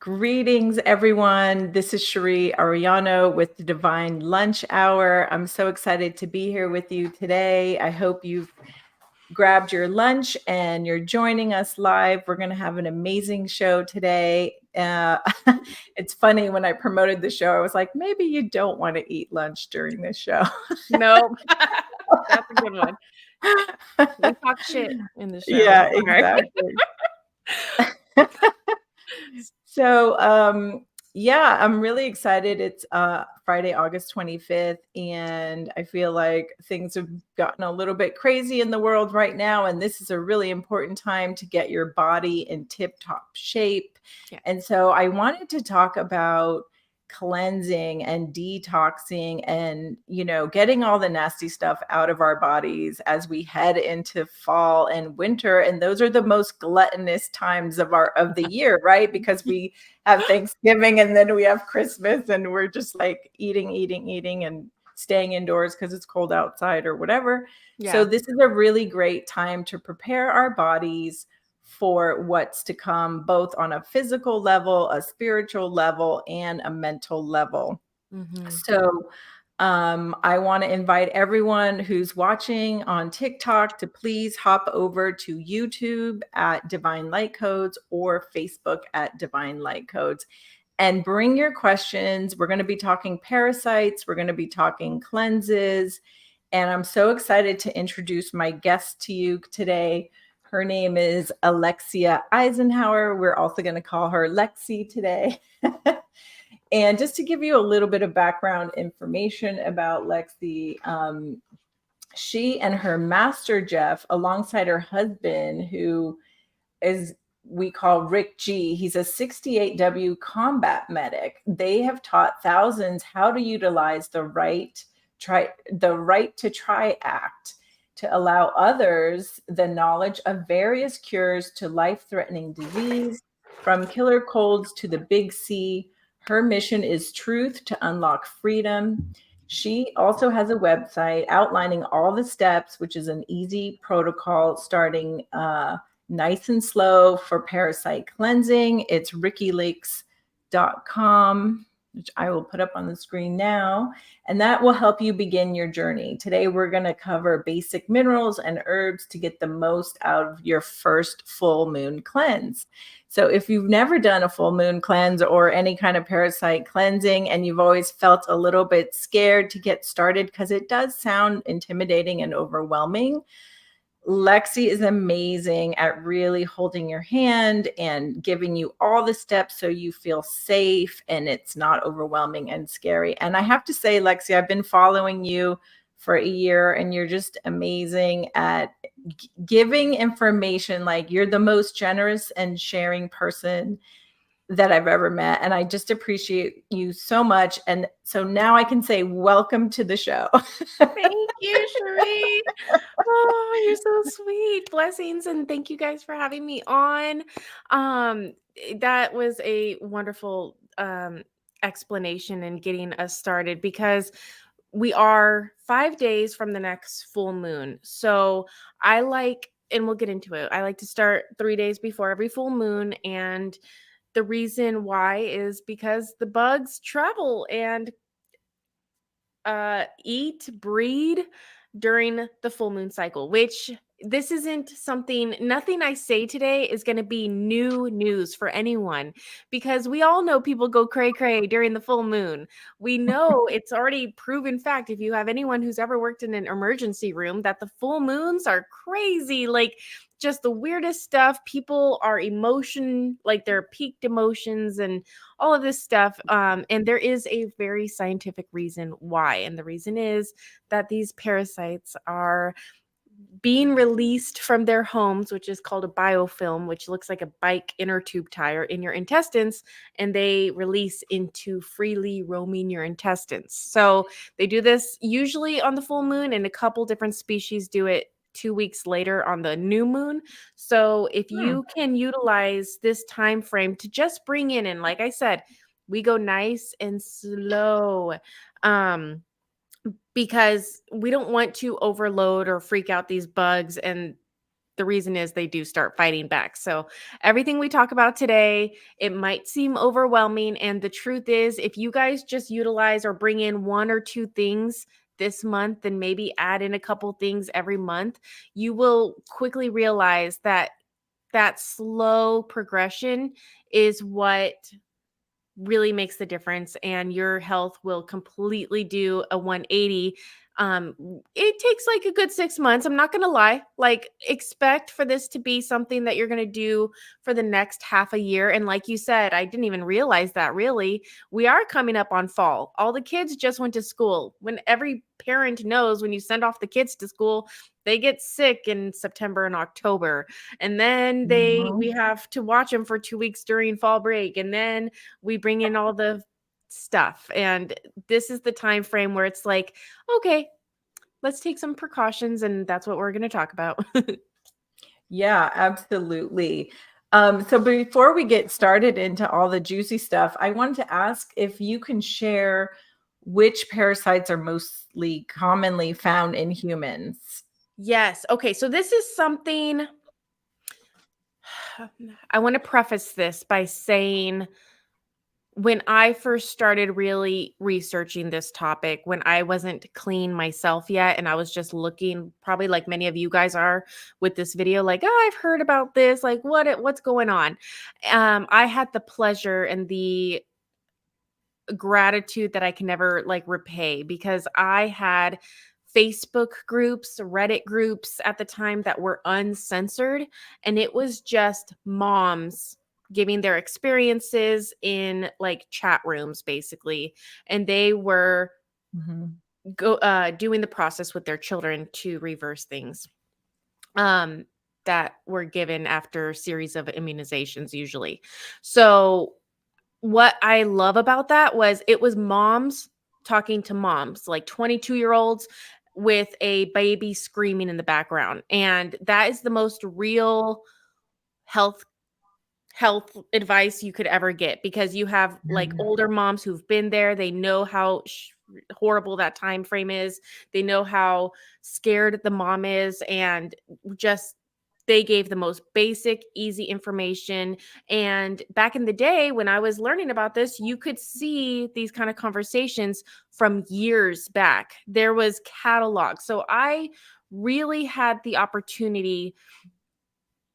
Greetings, everyone. This is Cherie Ariano with the Divine Lunch Hour. I'm so excited to be here with you today. I hope you've grabbed your lunch and you're joining us live. We're going to have an amazing show today. It's funny, when I promoted the show, I was like, maybe you don't want to eat lunch during this show. Nope. That's a good one. We talk shit in the show. Yeah, All right. exactly. So, yeah, I'm really excited. It's Friday, August 25th, and I feel like things have gotten a little bit crazy in the world right now, and this is a really important time to get your body in tip-top shape. Yeah. And so I wanted to talk about cleansing and detoxing and, getting all the nasty stuff out of our bodies as we head into fall and winter. And those are the most gluttonous times of the year, right? Because we have Thanksgiving and then we have Christmas and we're just like eating and staying indoors because it's cold outside or whatever. Yeah. So this is a really great time to prepare our bodies for what's to come, both on a physical level, a spiritual level, and a mental level. Mm-hmm. So I want to invite everyone who's watching on TikTok to please hop over to YouTube at Divine Light Codes or Facebook at Divine Light Codes and bring your questions. We're going to be talking parasites. We're going to be talking cleanses. And I'm so excited to introduce my guest to you today. Her name is Alexia Eisenhower. We're also going to call her Lexi today. And just to give you a little bit of background information about Lexi, she and her master, Jeff, alongside her husband, who we call Rick G. He's a 68W combat medic. They have taught thousands how to utilize the right to try act to allow others the knowledge of various cures to life-threatening disease, from killer colds to the big C. Her mission is truth to unlock freedom. She also has a website outlining all the steps, which is an easy protocol starting nice and slow for parasite cleansing. It's rickyleaks.com, which I will put up on the screen now, and that will help you begin your journey. Today, we're going to cover basic minerals and herbs to get the most out of your first full moon cleanse. So if you've never done a full moon cleanse or any kind of parasite cleansing, and you've always felt a little bit scared to get started because it does sound intimidating and overwhelming, Lexi is amazing at really holding your hand and giving you all the steps so you feel safe and it's not overwhelming and scary. And I have to say, Lexi, I've been following you for a year and you're just amazing at giving information. Like, you're the most generous and sharing person that I've ever met. And I just appreciate you so much. And so now I can say, welcome to the show. Thank you, Cherie. Oh, you're so sweet. Blessings. And thank you guys for having me on. That was a wonderful explanation and getting us started, because we are 5 days from the next full moon. So and we'll get into it, I like to start 3 days before every full moon. And the reason why is because the bugs travel and breed during the full moon cycle, which this isn't nothing I say today is going to be new news for anyone, because we all know people go cray cray during the full moon. We know it's already proven fact, if you have anyone who's ever worked in an emergency room, that the full moons are crazy, like just the weirdest stuff. People are like their peaked emotions and all of this stuff. And there is a very scientific reason why. And the reason is that these parasites are being released from their homes, which is called a biofilm, which looks like a bike inner tube tire in your intestines, and they release into freely roaming your intestines. So they do this usually on the full moon, and a couple different species do it 2 weeks later on the new moon. So if you can utilize this time frame to just bring in, and like I said, we go nice and slow, because we don't want to overload or freak out these bugs. And the reason is they do start fighting back. So everything we talk about today, it might seem overwhelming. And the truth is, if you guys just utilize or bring in one or two things this month and maybe add in a couple things every month, you will quickly realize that that slow progression is what really makes the difference, and your health will completely do a 180. It takes like a good 6 months. I'm not going to lie. Like, expect for this to be something that you're going to do for the next half a year. And like you said, I didn't even realize that really. We are coming up on fall. All the kids just went to school. When every parent knows when you send off the kids to school, they get sick in September and October. And then we Mhm. have to watch them for 2 weeks during fall break. And then we bring in all the stuff, and this is the time frame where it's like, okay, let's take some precautions, and that's what we're going to talk about. Yeah, absolutely. So before we get started into all the juicy stuff, I wanted to ask if you can share which parasites are mostly commonly found in humans. Yes. Okay, so this is something I want to preface this by saying, when I first started really researching this topic, when I wasn't clean myself yet, and I was just looking, probably like many of you guys are with this video, like, oh, I've heard about this, like what's going on? I had the pleasure and the gratitude that I can never like repay, because I had Facebook groups, Reddit groups at the time that were uncensored, and it was just moms giving their experiences in like chat rooms basically, and they were Mhm. doing the process with their children to reverse things um that were given after a series of immunizations usually. So what I love about that was it was moms talking to moms, like 22-year-olds with a baby screaming in the background. And that is the most real health health advice you could ever get, because you have like Mhm. older moms who've been there. They know how horrible that time frame is. They know how scared the mom is, and just they gave the most basic easy information. And back in the day when I was learning about this, you could see these kind of conversations from years back. There was catalog. So I really had the opportunity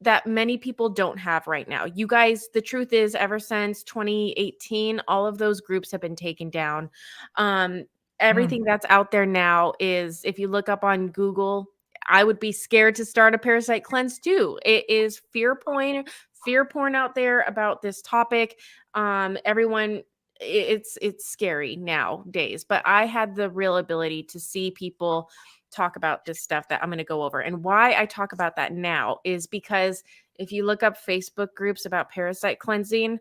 that many people don't have right now. You guys, the truth is, ever since 2018, all of those groups have been taken down. Um, Mm. Everything that's out there now is, if you look up on Google, I would be scared to start a parasite cleanse too. It is fear porn out there about this topic. Everyone, it's scary nowadays. But I had the real ability to see people talk about this stuff that I'm going to go over. And why I talk about that now is because if you look up Facebook groups about parasite cleansing,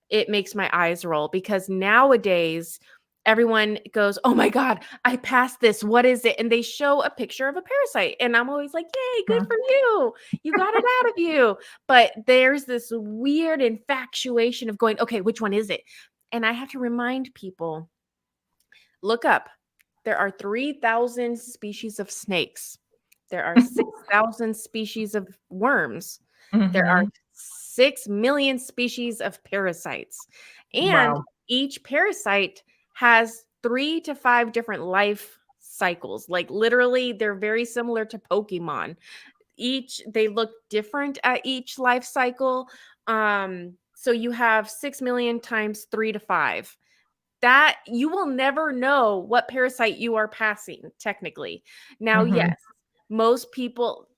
it makes my eyes roll, because nowadays everyone goes, "Oh my god, I passed this. What is it?" And they show a picture of a parasite, and I'm always like, "Yay, good for Mhm. you. You got it out of you." But there's this weird infatuation of going, "Okay, which one is it?" And I have to remind people, look up. There are 3,000 species of snakes. There are 6,000 species of worms. There are Mhm. 6 million species of parasites. And Wow. each parasite has 3 to 5 different life cycles. Like, literally, they're very similar to Pokemon. They look different at each life cycle. So you have 6 million times 3 to 5, that you will never know what parasite you are passing technically. Now, yes, Mhm. most people,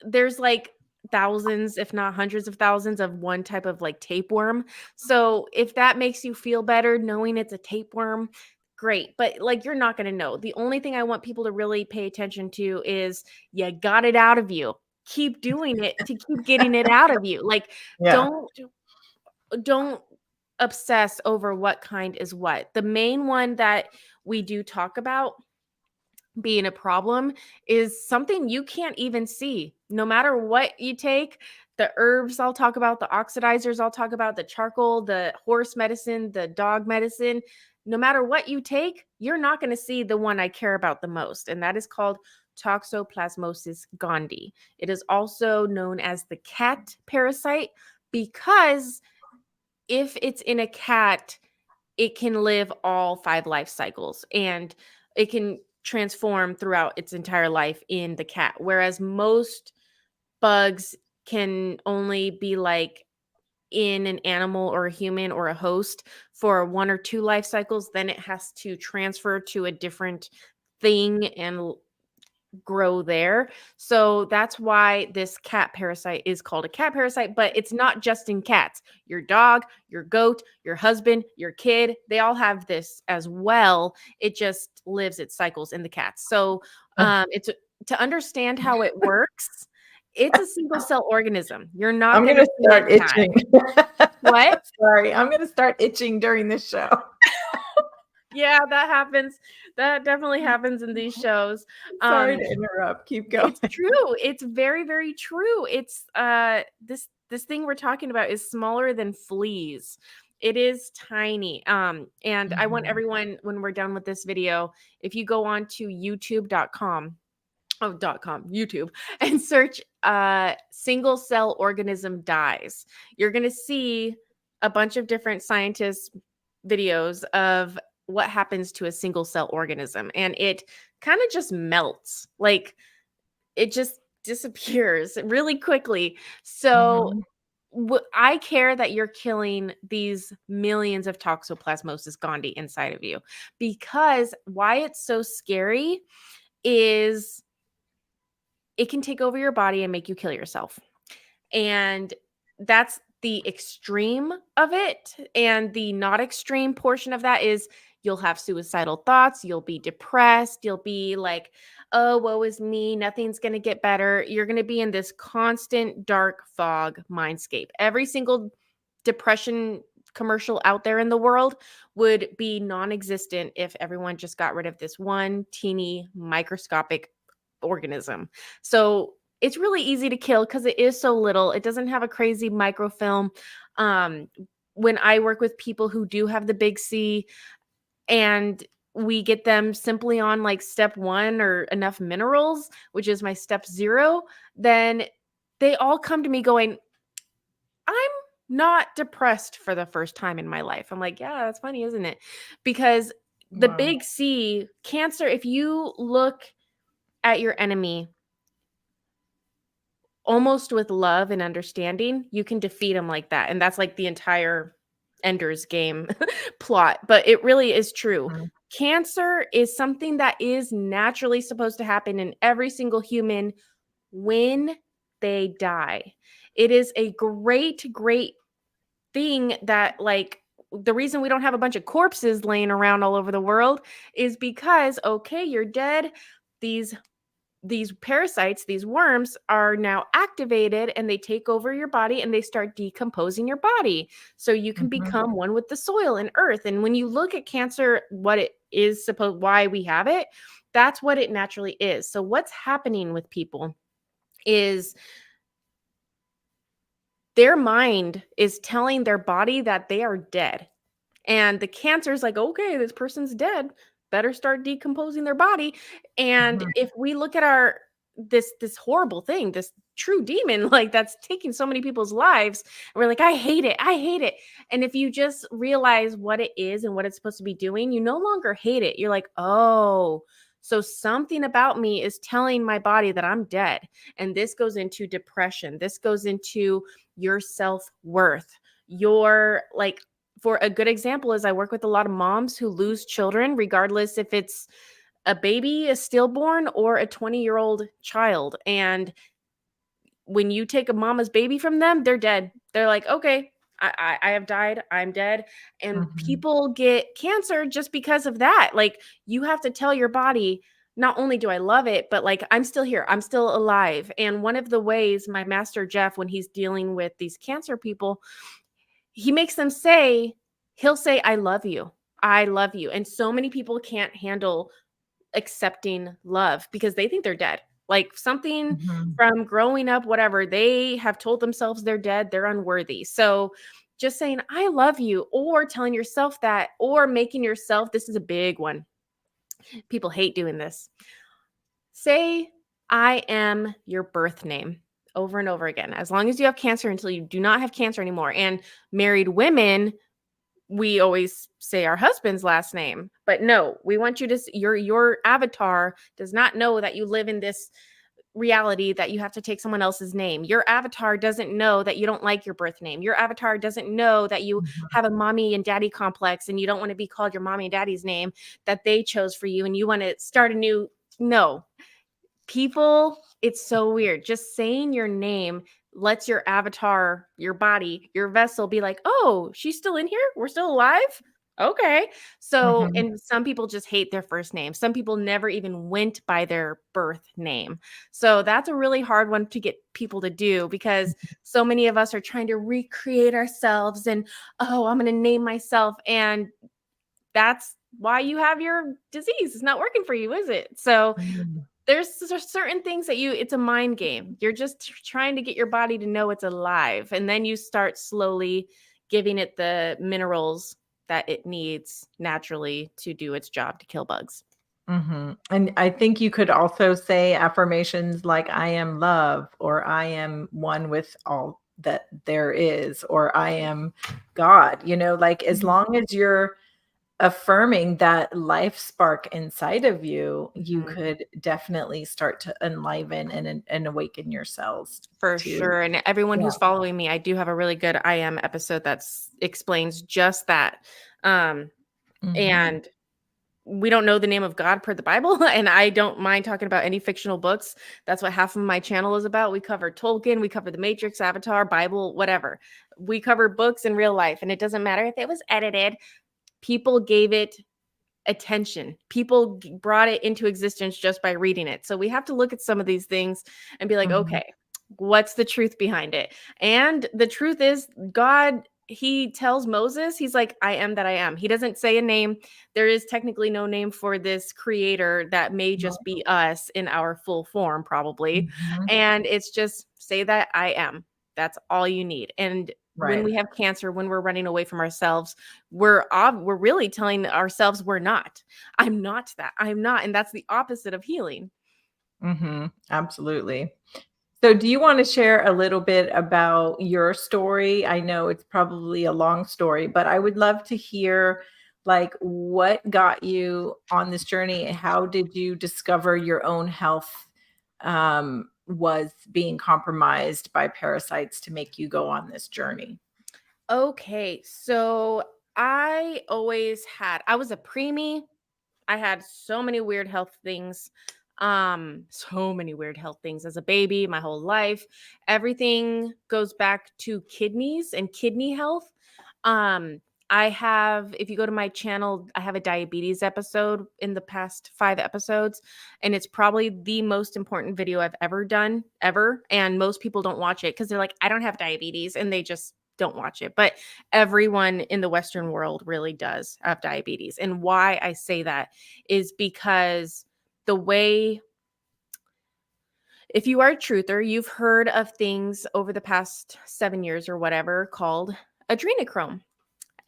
there's like thousands, if not hundreds of thousands of one type of like tapeworm. So if that makes you feel better knowing it's a tapeworm, great. But like, you're not going to know. The only thing I want people to really pay attention to is you got it out of you. Keep doing it to keep getting it out of you. Like, Yeah. don't obsess over what kind is what. The main one that we do talk about being a problem is something you can't even see. No matter what you take, the herbs I'll talk about, the oxidizers I'll talk about, the charcoal, the horse medicine, the dog medicine, no matter what you take, you're not going to see the one I care about the most, and that is called Toxoplasmosis gondii. It is also known as the cat parasite because if it's in a cat, it can live all 5 life cycles and it can transform throughout its entire life in the cat. Whereas most bugs can only be like in an animal or a human or a host for 1 or 2 life cycles, then it has to transfer to a different thing and grow there. So that's why this cat parasite is called a cat parasite, but it's not just in cats. Your dog, your goat, your husband, your kid, they all have this as well. It just lives its cycles in the cats. So it's to understand how it works. It's a single cell organism. You're not I'm going gonna to see it start die. itching. What? Sorry, I'm gonna start itching during this show. Yeah, that happens. That definitely happens in these shows. Sorry to interrupt. Keep going. It's true. It's very, very true. It's this thing we're talking about is smaller than fleas. It is tiny. And I want everyone, when we're done with this video, if you go on to youtube.com, YouTube, and search single cell organism dies, you're gonna see a bunch of different scientists videos of what happens to a single cell organism, and it kind of just melts. Like it just disappears really quickly. So Mhm. I care that you're killing these millions of Toxoplasmosis gondii inside of you, because why it's so scary is it can take over your body and make you kill yourself. And that's the extreme of it. And the not extreme portion of that is you'll have suicidal thoughts. You'll be depressed. You'll be like, oh, woe is me. Nothing's going to get better. You're going to be in this constant dark fog mindscape. Every single depression commercial out there in the world would be non-existent if everyone just got rid of this one teeny microscopic organism. So it's really easy to kill because it is so little. It doesn't have a crazy microfilm. Um, when I work with people who do have the big C and we get them simply on like step 1 or enough minerals, which is my step 0, then they all come to me going, I'm not depressed for the first time in my life. I'm like, yeah, that's funny, isn't it? Because the Wow. big C, cancer, if you look at your enemy almost with love and understanding, you can defeat them like that. And that's like the entire Ender's Game plot. But it really is true. Mhm. Cancer is something that is naturally supposed to happen in every single human when they die. It is a great, great thing that, like, the reason we don't have a bunch of corpses laying around all over the world is because, okay, you're dead. These parasites, these worms are now activated and they take over your body and they start decomposing your body. So you can Mhm. become one with the soil and earth. And when you look at cancer, what it is supposed, why we have it, that's what it naturally is. So what's happening with people is their mind is telling their body that they are dead. And the cancer is like, okay, this person's dead. Better start decomposing their body. And Mhm. if we look at our this horrible thing, this true demon, like that's taking so many people's lives, and we're like, I hate it. I hate it. And if you just realize what it is and what it's supposed to be doing, you no longer hate it. You're like, oh, so something about me is telling my body that I'm dead. And this goes into depression. This goes into your self-worth. Your like for a good example is I work with a lot of moms who lose children, regardless if it's a baby, a stillborn, or a 20-year-old child. And when you take a mama's baby from them, they're dead. They're like, okay, I have died. I'm dead. And Mhm. people get cancer just because of that. Like you have to tell your body, not only do I love it, but like I'm still here. I'm still alive. And one of the ways my master Jeff, when he's dealing with these cancer people, he makes them say, he'll say, I love you. I love you. And so many people can't handle accepting love because they think they're dead. Like something Mhm. from growing up, whatever, they have told themselves they're dead, they're unworthy. So just saying, I love you, or telling yourself that, or making yourself, this is a big one. People hate doing this. Say, I am your birth name over and over again, as long as you have cancer until you do not have cancer anymore. And married women, we always say our husband's last name, but no, we want you to your avatar does not know that you live in this reality that you have to take someone else's name. Your avatar doesn't know that you don't like your birth name. Your avatar doesn't know that you Mhm. have a mommy and daddy complex and you don't want to be called your mommy and daddy's name that they chose for you and you want to start a new. No, people, it's so weird. Just saying your name lets your avatar, your body, your vessel be like, oh, she's still in here. We're still alive. Okay. So, Mhm. and some people just hate their first name. Some people never even went by their birth name. So, that's a really hard one to get people to do because so many of us are trying to recreate ourselves and, oh, I'm going to name myself. And that's why you have your disease. It's not working for you, is it? So, Mhm. there's certain things that it's a mind game. You're just trying to get your body to know it's alive. And then you start slowly giving it the minerals that it needs naturally to do its job to kill bugs. Mhm. And I think you could also say affirmations like, "I am love," or "I am one with all that there is," or "I am God," like, as Mhm. long as you're affirming that life spark inside of you, you Mhm. could definitely start to enliven and awaken your cells For to. sure. And everyone Yeah. who's following me, I do have a really good I am episode that explains just that. Um, Mhm. and we don't know the name of God per the Bible, and I don't mind talking about any fictional books. That's what half of my channel is about. We cover Tolkien, we cover The Matrix, Avatar, Bible, whatever. We cover books in real life, and it doesn't matter if it was edited. People gave it attention. People brought it into existence just by reading it. So we have to look at some of these things and be like, Mhm. okay, what's the truth behind it? And the truth is, God, he tells Moses, he's like, I am that I am. He doesn't say a name. There is technically no name for this creator that may just be us in our full form, probably. Mhm. And it's just say that I am. That's all you need. And when Right. we have cancer, when we're running away from ourselves, we're really telling ourselves we're not. I'm not that. I'm not, and that's the opposite of healing. Mhm. Absolutely. So do you wanna share a little bit about your story? I know it's probably a long story, but I would love to hear, like, what got you on this journey? How did you discover your own health, was being compromised by parasites to make you go on this journey? Okay, so I was a preemie. I had so many weird health things. So many weird health things as a baby, my whole life. Everything goes back to kidneys and kidney health. Um, I have, if you go to my channel, I have a diabetes episode in the past 5 episodes, and it's probably the most important video I've ever done, ever. And most people don't watch it because they're like, I don't have diabetes, and they just don't watch it. But everyone in the Western world really does have diabetes. And why I say that is because the way, if you are a truther, you've heard of things over the past 7 years or whatever called adrenochrome,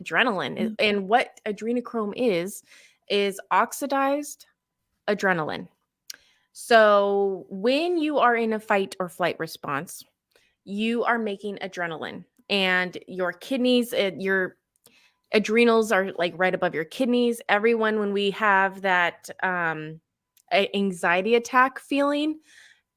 adrenaline. Mm. And what adrenochrome is oxidized adrenaline. So when you are in a fight or flight response, you are making adrenaline, and your kidneys, your adrenals are like right above your kidneys. Everyone, when we have that anxiety attack feeling,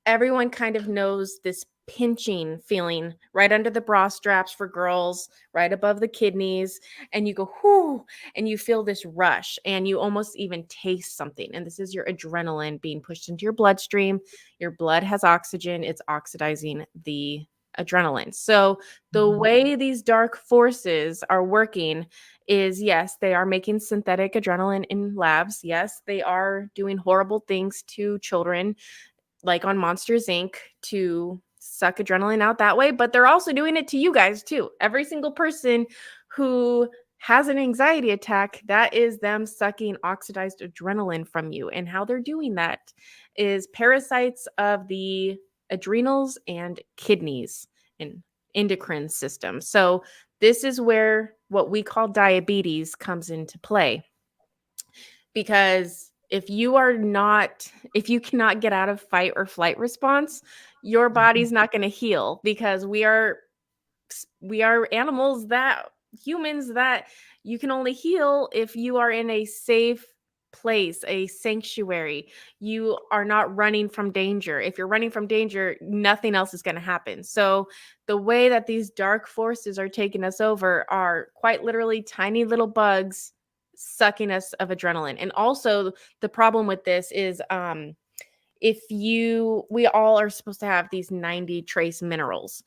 everyone kind of knows this pinching feeling right under the bra straps for girls, right above the kidneys, and you go whoo, and you feel this rush, and you almost even taste something. And this is your adrenaline being pushed into your bloodstream. Your blood has oxygen, it's oxidizing the adrenaline. So the Mhm. way these dark forces are working is, yes, they are making synthetic adrenaline in labs. Yes, they are doing horrible things to children like on Monsters Inc. to suck adrenaline out that way, but they're also doing it to you guys too. Every single person who has an anxiety attack, that is them sucking oxidized adrenaline from you. And how they're doing that is parasites of the adrenals and kidneys and endocrine system. So this is where what we call diabetes comes into play, because if you cannot get out of fight or flight response, your body's not going to heal, because we are animals, that humans, that you can only heal if you are in a safe place, a sanctuary. You are not running from danger. If you're running from danger, nothing else is going to happen. So the way that these dark forces are taking us over are quite literally tiny little bugs sucking us of adrenaline. And also the problem with this is we all are supposed to have these 90 trace minerals.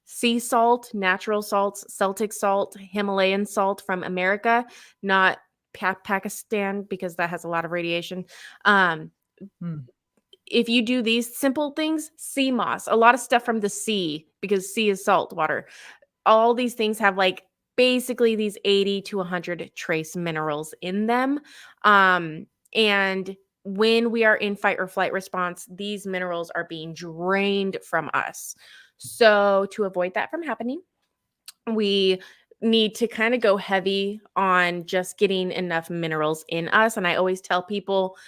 Sea salt, natural salts, Celtic salt, Himalayan salt from America, not Pakistan, because that has a lot of radiation. Hmm. If you do these simple things, sea moss, a lot of stuff from the sea, because sea is salt water. All these things have like basically these 80 to 100 trace minerals in them. And when we are in fight or flight response, these minerals are being drained from us. So to avoid that from happening, we need to kind of go heavy on just getting enough minerals in us. And I always tell people,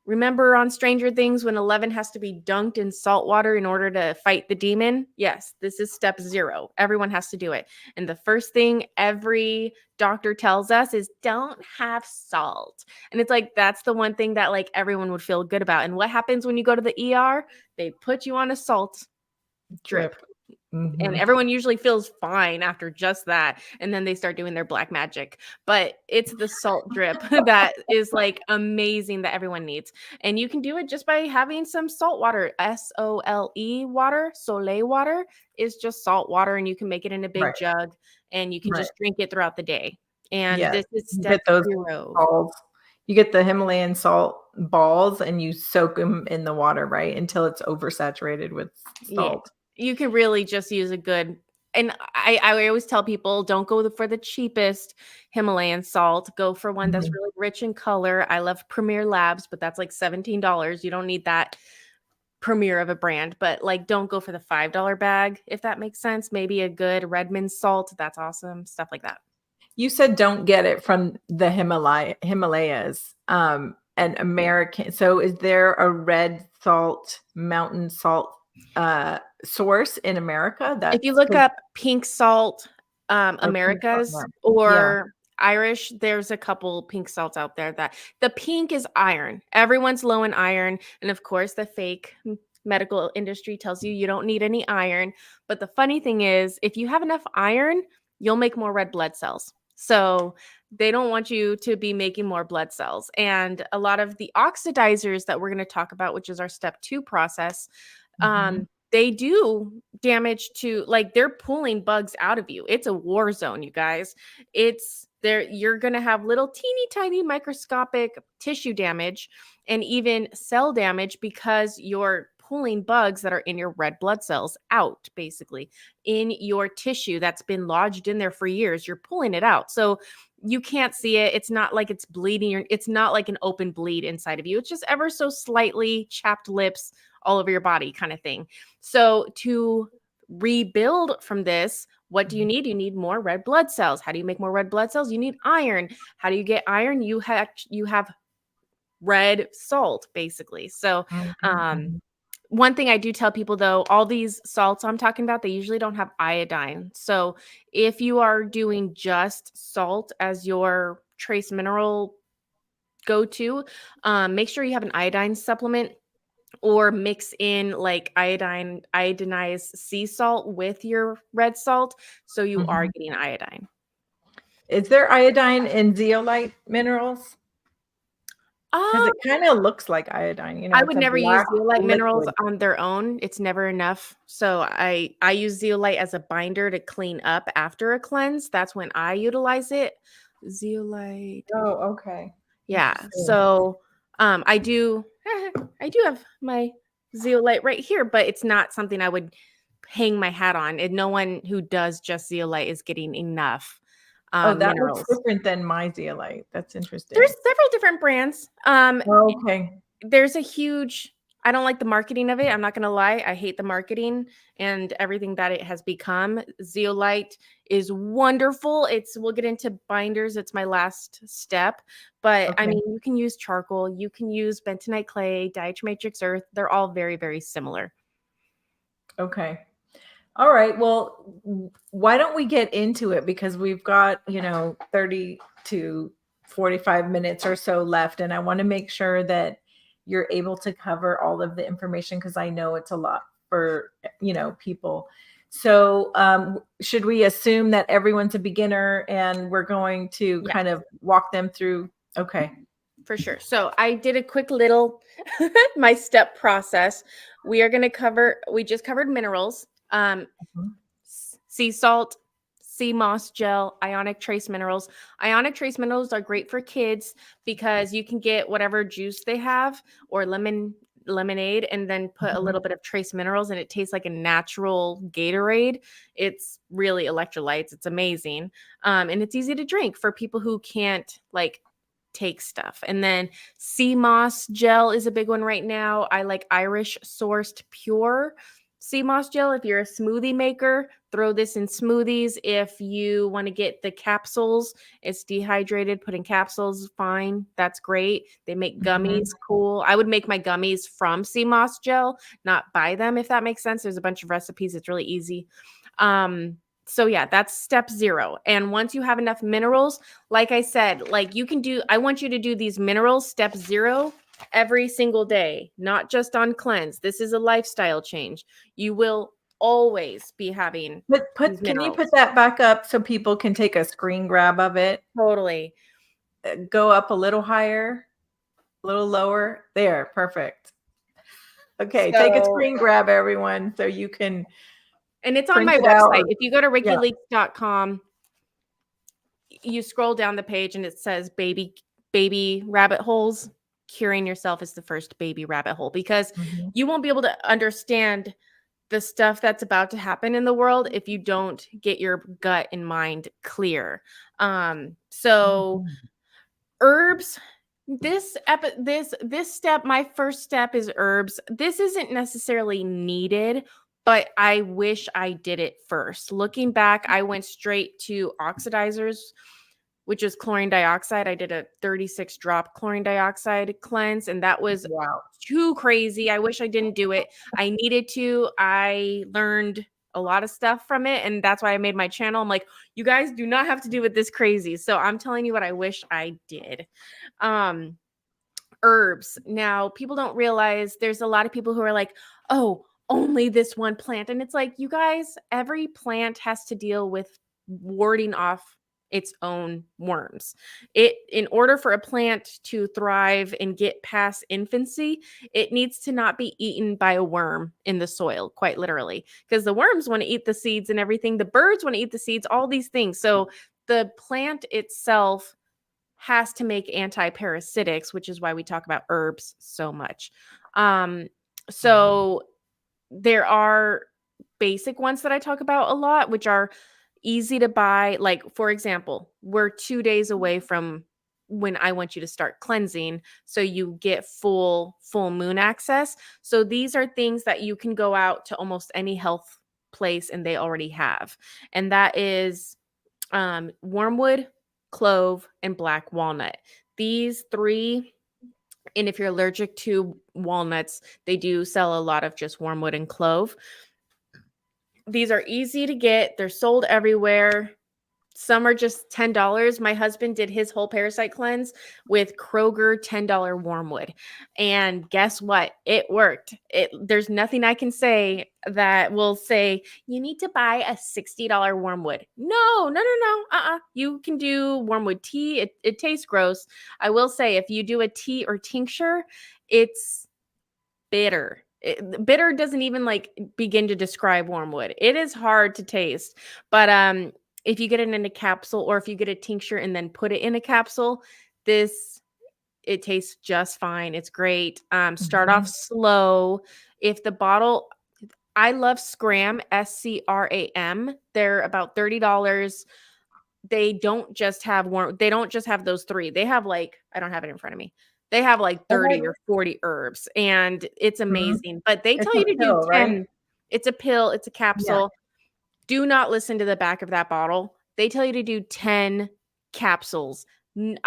remember on Stranger Things when Eleven has to be dunked in salt water in order to fight the demon? Yes, this is step 0. Everyone has to do it. And the first thing every doctor tells us is don't have salt. And it's like, that's the one thing that like everyone would feel good about. And what happens when you go to the ER? They put you on a salt drip. Drip. And Hmm. everyone usually feels fine after just that. And then they start doing their black magic. But it's the salt drip that is like amazing that everyone needs. And you can do it just by having some salt water. SOLE water, Soleil water is just salt water. And you can make it in a big Right. jug and you can Right. just drink it throughout the day. And Yes. this is You step get those 0. balls. You get the Himalayan salt balls and you soak them in the water, right? Until it's oversaturated with Yeah. salt. You can really just use a good, and I always tell people, don't go for the cheapest Himalayan salt. Go for one that's Mhm. really rich in color. I love Premier Labs, but that's like $17. You don't need that premier of a brand, but like don't go for the $5 bag, if that makes sense. Maybe a good Redmond salt. That's awesome. Stuff like that. You said don't get it from the Himalayas, and American. So is there a red salt, mountain salt source in America? If you That's look 'cause up pink salt, or pink salt, Americas yeah. Yeah. or Irish, there's a couple pink salts out there that the pink is iron. Everyone's low in iron. And of course, the fake medical industry tells you you don't need any iron. But the funny thing is, if you have enough iron, you'll make more red blood cells. So they don't want you to be making more blood cells. And a lot of the oxidizers that we're going to talk about, which is our step 2 process, Mhm. they do damage to, like, they're pulling bugs out of you. It's a war zone, you guys. It's there, you're going to have little teeny tiny microscopic tissue damage and even cell damage because you're pulling bugs that are in your red blood cells out, basically in your tissue that's been lodged in there for years. You're pulling it out. So you can't see it. It's not like it's bleeding. It's not like an open bleed inside of you. It's just ever so slightly chapped lips all over your body kind of thing. So to rebuild from this, what do you need? You need more red blood cells. How do you make more red blood cells? You need iron. How do you get iron? You have red salt, basically. So Mhm. um Mhm. one thing I do tell people though, all these salts I'm talking about, they usually don't have iodine. So if you are doing just salt as your trace mineral go to, make sure you have an iodine supplement or mix in like iodinized sea salt with your red salt, so you are Mhm. getting iodine. Is there iodine in zeolite minerals? Because Um, it kind of looks like iodine. I It's would a never use black zeolite minerals liquid. on their own. It's never enough. So I use zeolite as a binder to clean up after a cleanse. That's when I utilize it. Zeolite. Oh, okay. Yeah. Interesting. So I do I do have my zeolite right here, but it's not something I would hang my hat on. And no one who does just zeolite is getting enough Oh, that looks minerals. different than my zeolite. That's There's interesting. several different brands. Okay. There's a huge I don't like the marketing of it. I'm not going to lie. I hate the marketing and everything that it has become. Zeolite is wonderful. We'll get into binders. It's my last step. But I Okay. mean, you can use charcoal, you can use bentonite clay, diatomatrix earth. They're all very, very similar. Okay. All right. Well, why don't we get into it? Because we've got, 30 to 45 minutes or so left. And I want to make sure that you're able to cover all of the information because I know it's a lot for, people. So, should we assume that everyone's a beginner and we're going to Yeah, kind of walk them through? Okay. for sure. So I did a quick little my step process. We just covered minerals. Mhm. Sea salt, sea moss gel, ionic trace minerals. Ionic trace minerals are great for kids because you can get whatever juice they have or lemonade and then put a Mhm. little bit of trace minerals and it tastes like a natural Gatorade. It's really electrolytes. It's amazing. And it's easy to drink for people who can't like take stuff. And then sea moss gel is a big one right now. I like Irish sourced pure sea moss gel. If you're a smoothie maker, throw this in smoothies. If you want to get the capsules, it's dehydrated, put in capsules, fine. That's great. They make Mhm. gummies, cool. I would make my gummies from sea moss gel, not buy them, if that makes sense. There's a bunch of recipes. It's really easy. So yeah, that's step 0. And once you have enough minerals, like I said, like I want you to do these minerals, step 0, every single day, not just on cleanse. This is a lifestyle change. You will always be having these Can you minerals. put that back up so people can take a screen grab of it? Totally. Go up a little higher, a little lower. There, perfect. Okay, take a So, screen grab, everyone, so you can and it's on print my it out website. or If you go to yeah. rickyleaks.com, you scroll down the page and it says baby rabbit holes. Curing yourself is the first baby rabbit hole because Mhm, you won't be able to understand the stuff that's about to happen in the world if you don't get your gut and mind clear. So mhm. herbs, this step, my first step is herbs. This isn't necessarily needed, but I wish I did it first. Looking back, I went straight to oxidizers, which is chlorine dioxide. I did a 36 drop chlorine dioxide cleanse, and that was Wow. too crazy. I wish I didn't do it. I needed to. I learned a lot of stuff from it, and that's why I made my channel. I'm like, you guys do not have to do it this crazy. So I'm telling you what I wish I did. Um, herbs. Now, people don't realize there's a lot of people who are like, oh, only this one plant. And it's like, you guys, every plant has to deal with warding off its own worms. In order for a plant to thrive and get past infancy, it needs to not be eaten by a worm in the soil, quite literally, because the worms want to eat the seeds and everything. The birds want to eat the seeds, all these things. So the plant itself has to make anti-parasitics, which is why we talk about herbs so much. Um, so there are basic ones that I talk about a lot, which are easy to buy. Like, for example, we're 2 days away from when I want you to start cleansing, so you get full moon access. So these are things that you can go out to almost any health place and they already have. And that is wormwood, clove, and black walnut. These 3, and if you're allergic to walnuts, they do sell a lot of just wormwood and clove. These are easy to get, they're sold everywhere. Some are just $10. My husband did his whole parasite cleanse with Kroger $10 wormwood. And guess what? It worked. There's nothing I can say that will say you need to buy a $60 wormwood. No, no, no, no. You can do wormwood tea. It tastes gross. I will say if you do a tea or tincture, it's bitter. Bitter doesn't even like begin to describe wormwood. It is hard to taste, but if you get it in a capsule or if you get a tincture and then put it in a capsule, this it tastes just fine. It's great. Start off Mhm. slow. If the bottle, I love Scram, SCRAM. They're about $30. They don't just have those 3. They have like, I don't have it in front of me. They have like Oh, 30 or 40 herbs, and it's mhm. amazing. But they It's tell a you to do pill, right? 10. It's a pill, it's a Yeah. capsule. Do not listen to the back of that bottle. They tell you to do 10 capsules. No.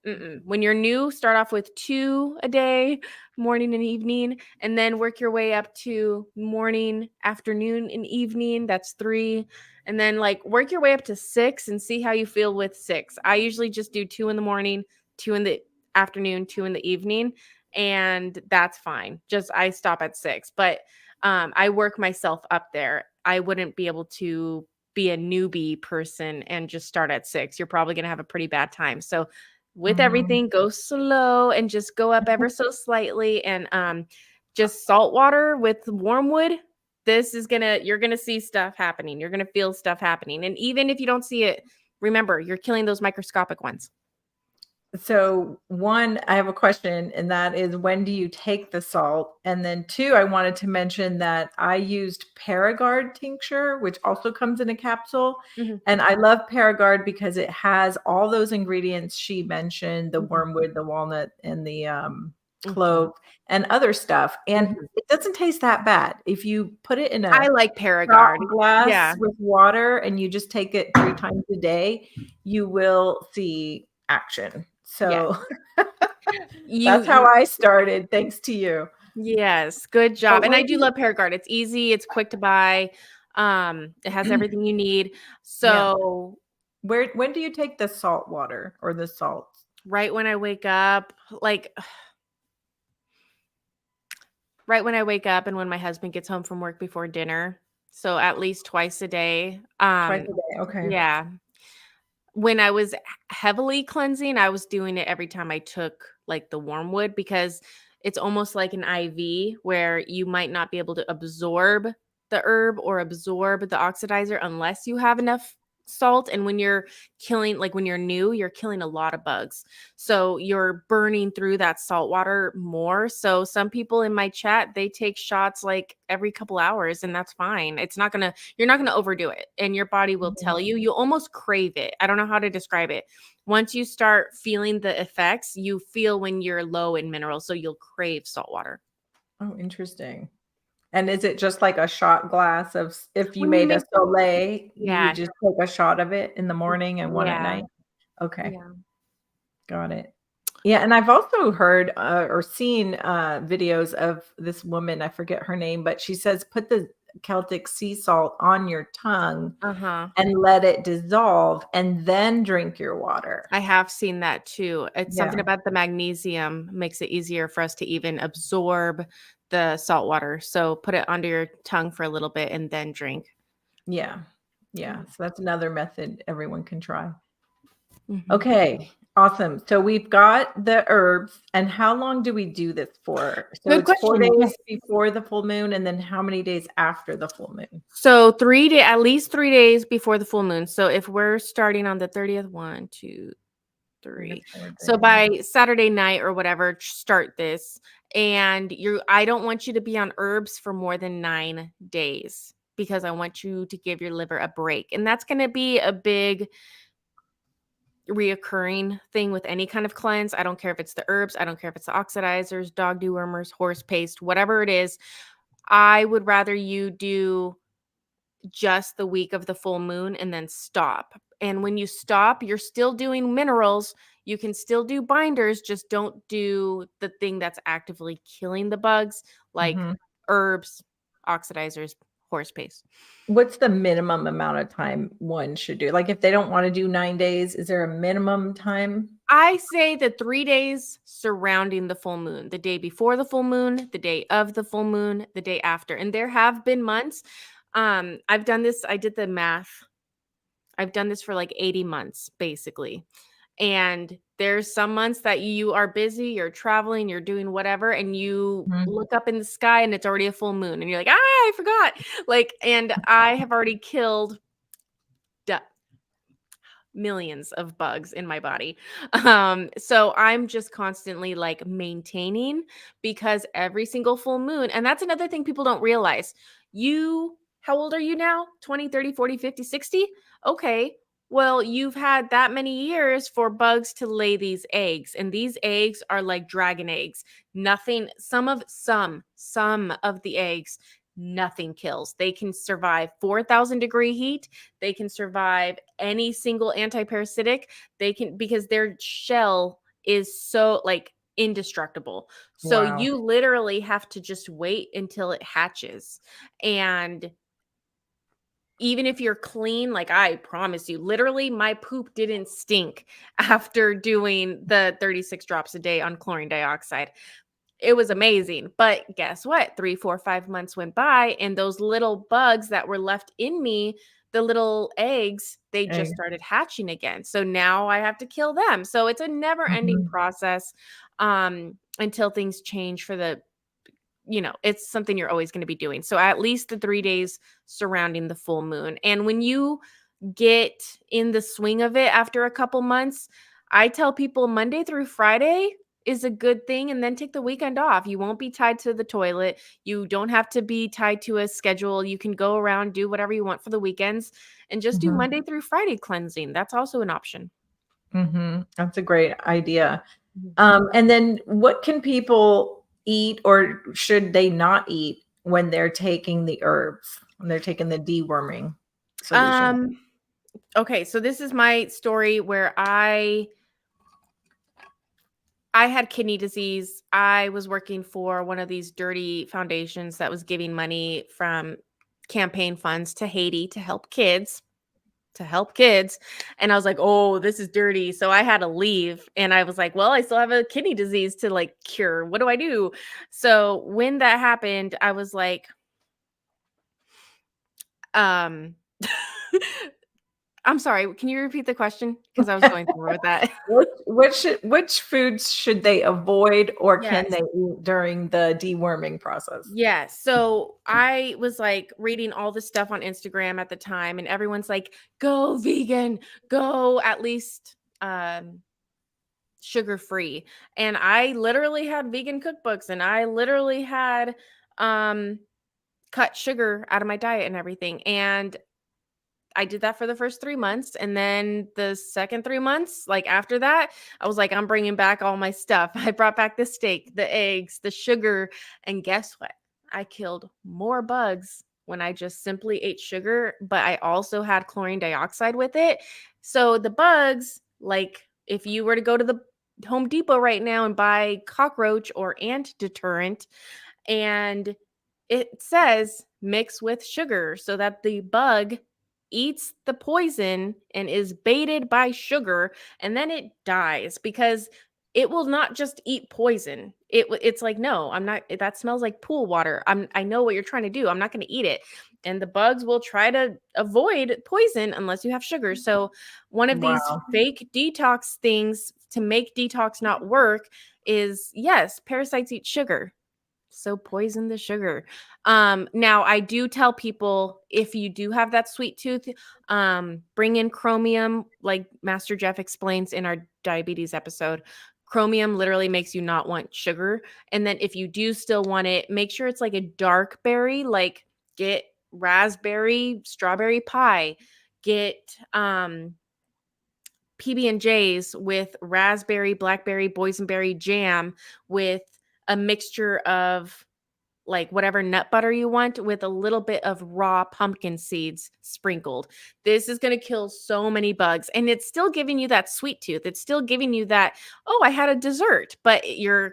Mm-mm. When you're new, start off with 2 a day, morning and evening, and then work your way up to morning, afternoon, and evening. That's 3. And then like work your way up to 6 and see how you feel with 6. I usually just do 2 in the morning, 2 in the afternoon, 2 in the evening, and that's fine. Just I stop at 6. But I work myself up there. I wouldn't be able to be a newbie person and just start at 6. You're probably going to have a pretty bad time. So with Mhm. everything, go slow and just go up ever so slightly. And just salt water with wormwood. You're gonna see stuff happening. You're gonna feel stuff happening. And even if you don't see it, remember, you're killing those microscopic ones. So, one, I have a question, and that is when do you take the salt? And then two, I wanted to mention that I used Paragard tincture, which also comes in a capsule. Mhm, And I love Paragard because it has all those ingredients she mentioned, the mhm, wormwood, the walnut, and the mhm, clove and other stuff. And mhm. it doesn't taste that bad. If you put it in I a like shot Paragard. glass Yeah. with water and you just take it 3 times a day, you will see action. Yes. So You that's how you I started, thanks to you. Yes, good But job, and where I do do you love Paragard. It's easy, it's quick to buy, it has everything you need. Yeah. So, When do you take the salt water or the salt? right when I wake up, like, right when I wake up and when my husband gets home from work before dinner, so at least twice a day. Twice a day, okay. Yeah. When I was heavily cleansing, I was doing it every time I took, like, the wormwood because it's almost like an IV where you might not be able to absorb the herb or absorb the oxidizer unless you have enough salt, and when you're killing like, when you're new, you're killing a lot of bugs. So, you're burning through that salt water more. So, some people in my chat, they take shots, like, every couple hours, and that's fine. It's not gonna You're not gonna overdo it, and your body will Mhm. tell you. You almost crave it. I don't know how to describe it. Once you start feeling the effects, you feel when you're low in minerals, so you'll crave salt water. Oh, interesting. And is it just like a shot glass of if you When you made a make Soleil, you would Yeah, just take a shot of it in the morning and one at yeah, night? Okay, yeah. got it. Yeah, and I've also heard, or seen, videos of this woman, I forget her name, but she says, "Put the Celtic sea salt on your tongue Uh-huh. and let it dissolve, and then drink your water." I have seen that too. It's something Yeah, about the magnesium makes it easier for us to even absorb the salt water. So put it under your tongue for a little bit and then drink. yeah, Yeah. yeah, so that's another method everyone can try. Mhm. Okay, awesome. So we've got the herbs, and how long do we do this for? So Good it's 4 question. days Yes. before the full moon, and then how many days after the full moon? So at least 3 days before the full moon. So if we're starting on the 30th, 1, 2, 3 to 3. 4 So days. by Saturday night or whatever, start this. And I don't want you to be on herbs for more than 9 days because I want you to give your liver a break. And that's going to be a big reoccurring thing with any kind of cleanse. I don't care if it's the herbs, I don't care if it's the oxidizers, dog dewormers, horse paste, whatever it is. I would rather you do just the week of the full moon and then stop. And when you stop, you're still doing minerals. You can still do binders, just don't do the thing that's actively killing the bugs, like Mhm. herbs, oxidizers, horse paste. What's the minimum amount of time one should do? Like, if they don't wanna do 9 days, is there a minimum time? I say the 3 days surrounding the full moon, the day before the full moon, the day of the full moon, the day after. And there have been months. I've done this, I did the math. I've done this for like 80 months, basically. And there's some months that you are busy, you're traveling, you're doing whatever, and you Mhm. look up in the sky and it's already a full moon. And you're like, I forgot. Like, and I have already killed du- millions of bugs in my body. So I'm just constantly like maintaining because every single full moon, and that's another thing people don't realize. How old are you now? 20, 30, 40, 50, 60? Okay. Well, you've had that many years for bugs to lay these eggs, and these eggs are like dragon eggs. Nothing, some of the eggs, nothing kills. They can survive 4,000-degree heat. They can survive any single antiparasitic. They can, because their shell is so like indestructible. So Wow. you literally have to just wait until it hatches. And even if you're clean, like I promise you, literally my poop didn't stink after doing the 36 drops a day on chlorine dioxide. It was amazing. But guess what? 3, 4, 5 months went by, and those little bugs that were left in me, the little eggs, they just Egg. started hatching again. So now I have to kill them. So it's a never ending Mhm. process until things change for the it's something you're always going to be doing. So at least the 3 days surrounding the full moon. And when you get in the swing of it after a couple months, I tell people Monday through Friday is a good thing, and then take the weekend off. You won't be tied to the toilet. You don't have to be tied to a schedule. You can go around, do whatever you want for the weekends, and just do Mhm. Monday through Friday cleansing. That's also an option. Mhm. That's a great idea. Mhm. And then what can people eat or should they not eat when they're taking the herbs, when they're taking the deworming solution? Um okay, so this is my story where I had kidney disease. I was working for one of these dirty foundations that was giving money from campaign funds to Haiti to help kids. And I was like, "Oh, this is dirty." So I had to leave, and I was like, "Well, I still have a kidney disease to like cure. What do I do?" So when that happened, I was like, um I'm sorry, can you repeat the question? Because I was going somewhere with that. Which foods should they avoid or can Yes. they eat during the deworming process? Yeah. So I was like reading all this stuff on Instagram at the time, and everyone's like, go vegan, go at least sugar free. And I literally had vegan cookbooks, and I literally had um cut sugar out of my diet and everything. And I did that for the first 3 months, and then the second 3 months, like, after that, I was like, "I'm bringing back all my stuff." I brought back the steak, the eggs, the sugar, and guess what? I killed more bugs when I just simply ate sugar, but I also had chlorine dioxide with it. So the bugs, like, if you were to go to the Home Depot right now and buy cockroach or ant deterrent, and it says mix with sugar so that the bug eats the poison and is baited by sugar, and then it dies because it will not just eat poison. It's like, no, I'm not, that smells like pool water. I know what you're trying to do. I'm not going to eat it. And the bugs will try to avoid poison unless you have sugar. So one of these Wow. fake detox things to make detox not work is, yes, parasites eat sugar, so poison the sugar. Now I do tell people, if you do have that sweet tooth, bring in chromium, like Master Jeff explains in our diabetes episode. Chromium literally makes you not want sugar. And then if you do still want it, make sure it's like a dark berry, like get raspberry, strawberry pie, get PB&Js with raspberry, blackberry, boysenberry jam with a mixture of like whatever nut butter you want with a little bit of raw pumpkin seeds sprinkled. This is going to kill so many bugs, and it's still giving you that sweet tooth. It's still giving you that, oh, I had a dessert, but you're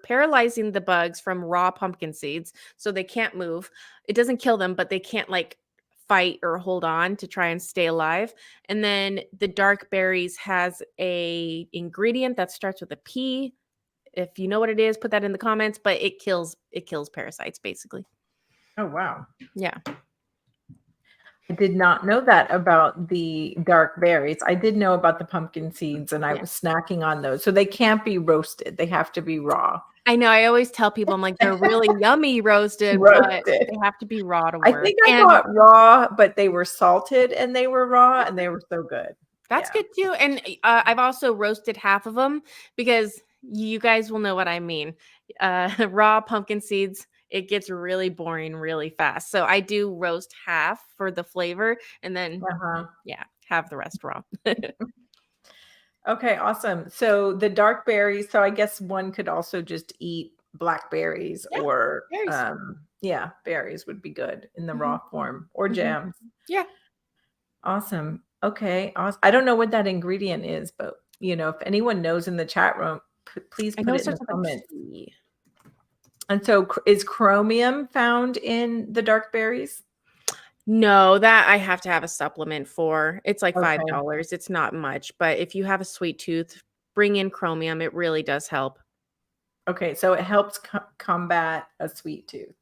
paralyzing the bugs from raw pumpkin seeds so they can't move. It doesn't kill them, but they can't like fight or hold on to try and stay alive. And then the dark berries has a ingredient that starts with a P. If you know what it is, put that in the comments, but it kills parasites basically. Oh, wow. Yeah. I did not know that about the dark berries. I did know about the pumpkin seeds and I Yeah. was snacking on those. So they can't be roasted. They have to be raw. I know, I always tell people, I'm like, they're really yummy roasted, but Roasted. they have to be raw to I work. think I And got raw, but they were salted and they were raw and they were so good. that's Yeah. good too. And I've also roasted half of them because you guys will know what I mean. Raw pumpkin seeds it gets really boring really fast. So I do roast half for the flavor and then, Uh-huh. yeah, have the rest raw. Okay, awesome. So the dark berries, so I guess one could also just eat blackberries Yeah, or berries. yeah, berries would be good in the raw Mhm, form or mhm. jams. Yeah. Awesome. Okay, I don't know what that ingredient is, but if anyone knows in the chat room, please I put know it it in the starts with a comments. P. And so is chromium found in the dark berries? No, that I have to have a supplement for. It's like Okay. $5. It's not much, but if you have a sweet tooth, bring in chromium. It really does help. Okay, so it helps combat a sweet tooth.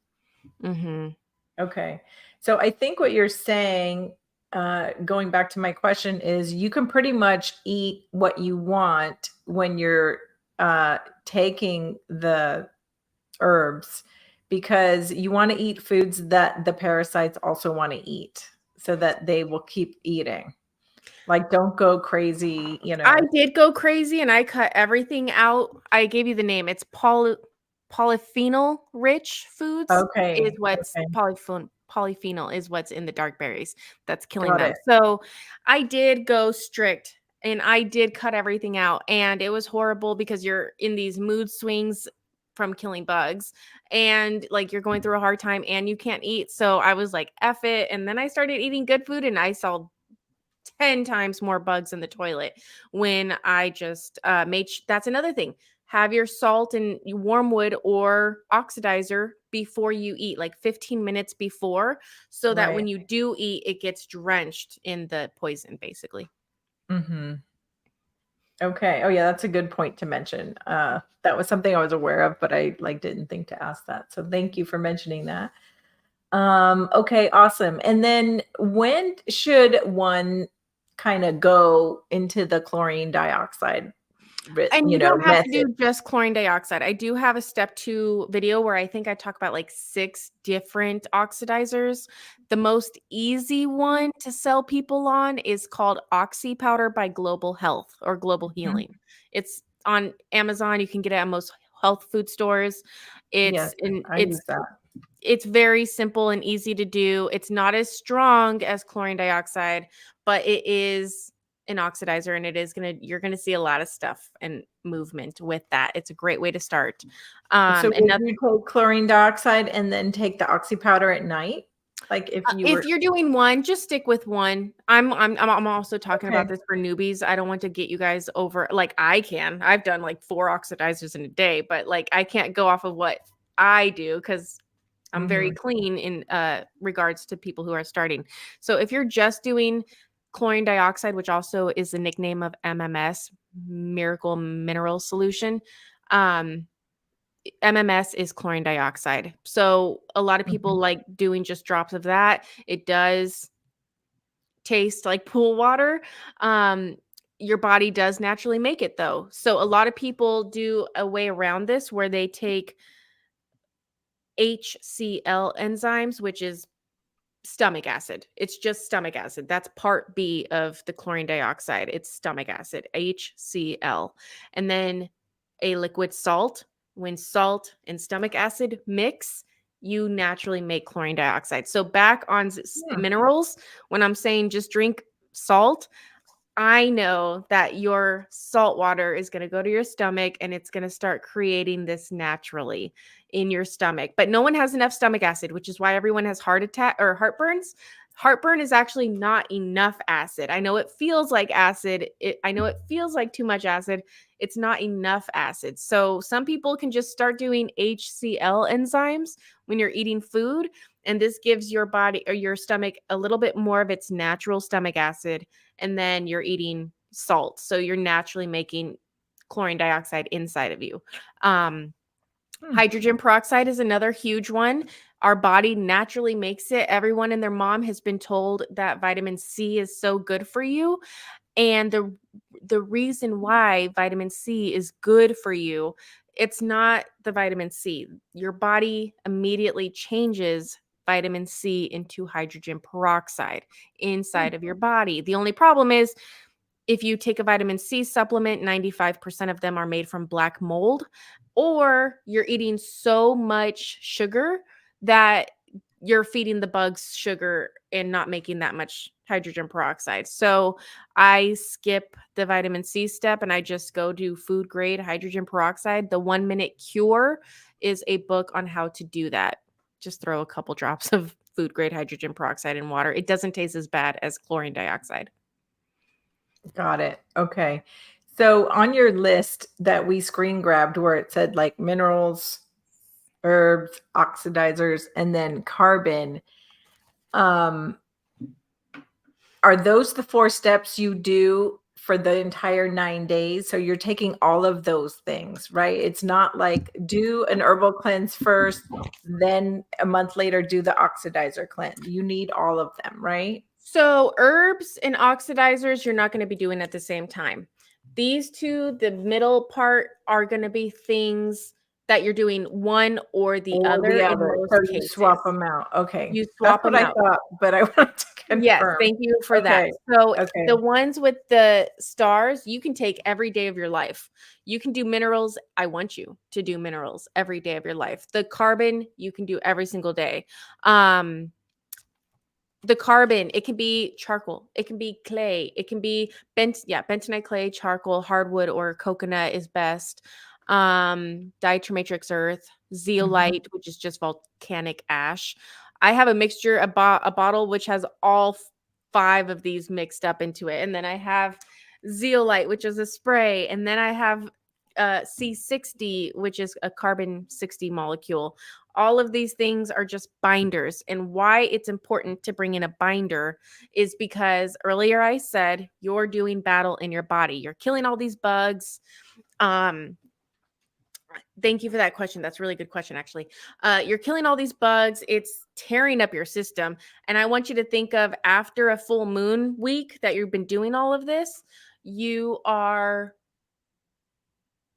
Mhm. Okay. So I think what you're saying, going back to my question, is you can pretty much eat what you want when you're taking the herbs because you want to eat foods that the parasites also want to eat so that they will keep eating. Like, don't go crazy, I did go crazy and I cut everything out. I gave you the name. It's polyphenol rich foods is Okay. what's Okay. polyphenol is what's in the dark berries that's killing Got them. it. So I did go strict and I did cut everything out and it was horrible because you're in these mood swings from killing bugs and like you're going through a hard time and you can't eat. So I was like, F it. And then I started eating good food and I saw 10 times more bugs in the toilet when I just that's another thing. Have your salt and warm wood or oxidizer before you eat, like 15 minutes before, so that Right. when you do eat, it gets drenched in the poison, basically. Mhm. Okay. Oh yeah, that's a good point to mention. That was something I was aware of, but I didn't think to ask that. So thank you for mentioning that. Okay, awesome. And then when should one kind of go into the chlorine dioxide, And you don't have to method? do just chlorine dioxide. I do have a step 2 video where I think I talk about like 6 different oxidizers. The most easy one to sell people on is called Oxy Powder by Global Health or Global Mhm. Healing. It's on Amazon. You can get it at most health food stores. Yes, I use that. It's very simple and easy to do. It's not as strong as chlorine dioxide, but it is an oxidizer and you're gonna see a lot of stuff and movement with that. It's a great way to start. So And would you take chlorine dioxide and then take the oxy powder at night? Like if you if were you're doing one, just stick with one. I'm also talking okay. about this for newbies. I don't want to get you guys over like I can. I've done like 4 oxidizers in a day, but like I can't go off of what I do because I'm very Mhm. clean in regards to people who are starting. So if you're just doing chlorine dioxide, which also is the nickname of MMS, Miracle Mineral Solution, um, MMS is chlorine dioxide. So a lot of people Mhm. like doing just drops of that. It does taste like pool water. Um, your body does naturally make it though. So a lot of people do a way around this where they take HCl enzymes, which is stomach acid. It's just stomach acid. That's part B of the chlorine dioxide. It's stomach acid, HCl. And then a liquid salt. When salt and stomach acid mix, you naturally make chlorine dioxide. So back on Hmm. minerals, when I'm saying just drink salt, I know that your salt water is going to go to your stomach and it's going to start creating this naturally in your stomach. But no one has enough stomach acid, which is why everyone has heart attack or heartburns. Heartburn is actually not enough acid. I know it feels like acid. I know it feels like too much acid. It's not enough acid. So some people can just start doing HCl enzymes when you're eating food. And this gives your body or your stomach a little bit more of its natural stomach acid and then you're eating salt. So you're naturally making chlorine dioxide inside of you. Um, Hmm. Hydrogen peroxide is another huge one. Our body naturally makes it. Everyone and their mom has been told that vitamin C is so good for you. And the reason why vitamin C is good for you, it's not the vitamin C. Your body immediately changes vitamin C into hydrogen peroxide Hmm. inside of your body. The only problem is if you take a vitamin C supplement, 95% of them are made from black mold or you're eating so much sugar that you're feeding the bugs sugar and not making that much hydrogen peroxide. So I skip the vitamin C step and I just go do food grade hydrogen peroxide. The 1 Minute Cure is a book on how to do that. Just throw a couple drops of food grade hydrogen peroxide in water. It doesn't taste as bad as chlorine dioxide. Got it. Okay. So on your list that we screen grabbed where it said like minerals, herbs, oxidizers, and then carbon, are those the 4 steps you do for the entire 9 days? So you're taking all of those things, right? It's not like do an herbal cleanse first, then a month later do the oxidizer cleanse. You need all of them, right? So herbs and oxidizers, you're not going to be doing at the same time. These two, the middle part, are going to be things that you're doing one or the Or other the in other. most So you swap cases. them out. Okay. You That's swap what them I out. thought, but I wanted to Yes, confirm. thank you for that. Okay. So Okay. the ones with the stars, you can take every day of your life. You can do minerals. I want you to do minerals every day of your life. The carbon, you can do every single day. The carbon, it can be charcoal, it can be clay, it can be bentonite clay, charcoal, hardwood, or coconut is best. Diatomatrix earth, zeolite, which is just volcanic ash. I have a mixture, a bottle which has all 5 of these mixed up into it, and then I have zeolite, which is a spray, and then I have C60, which is a carbon 60 molecule. All of these things are just binders. And why it's important to bring in a binder is because earlier I said you're doing battle in your body. You're killing all these bugs. Thank you for that question. That's a really good question, actually. You're killing all these bugs. It's tearing up your system. And I want you to think of after a full moon week that you've been doing all of this, you are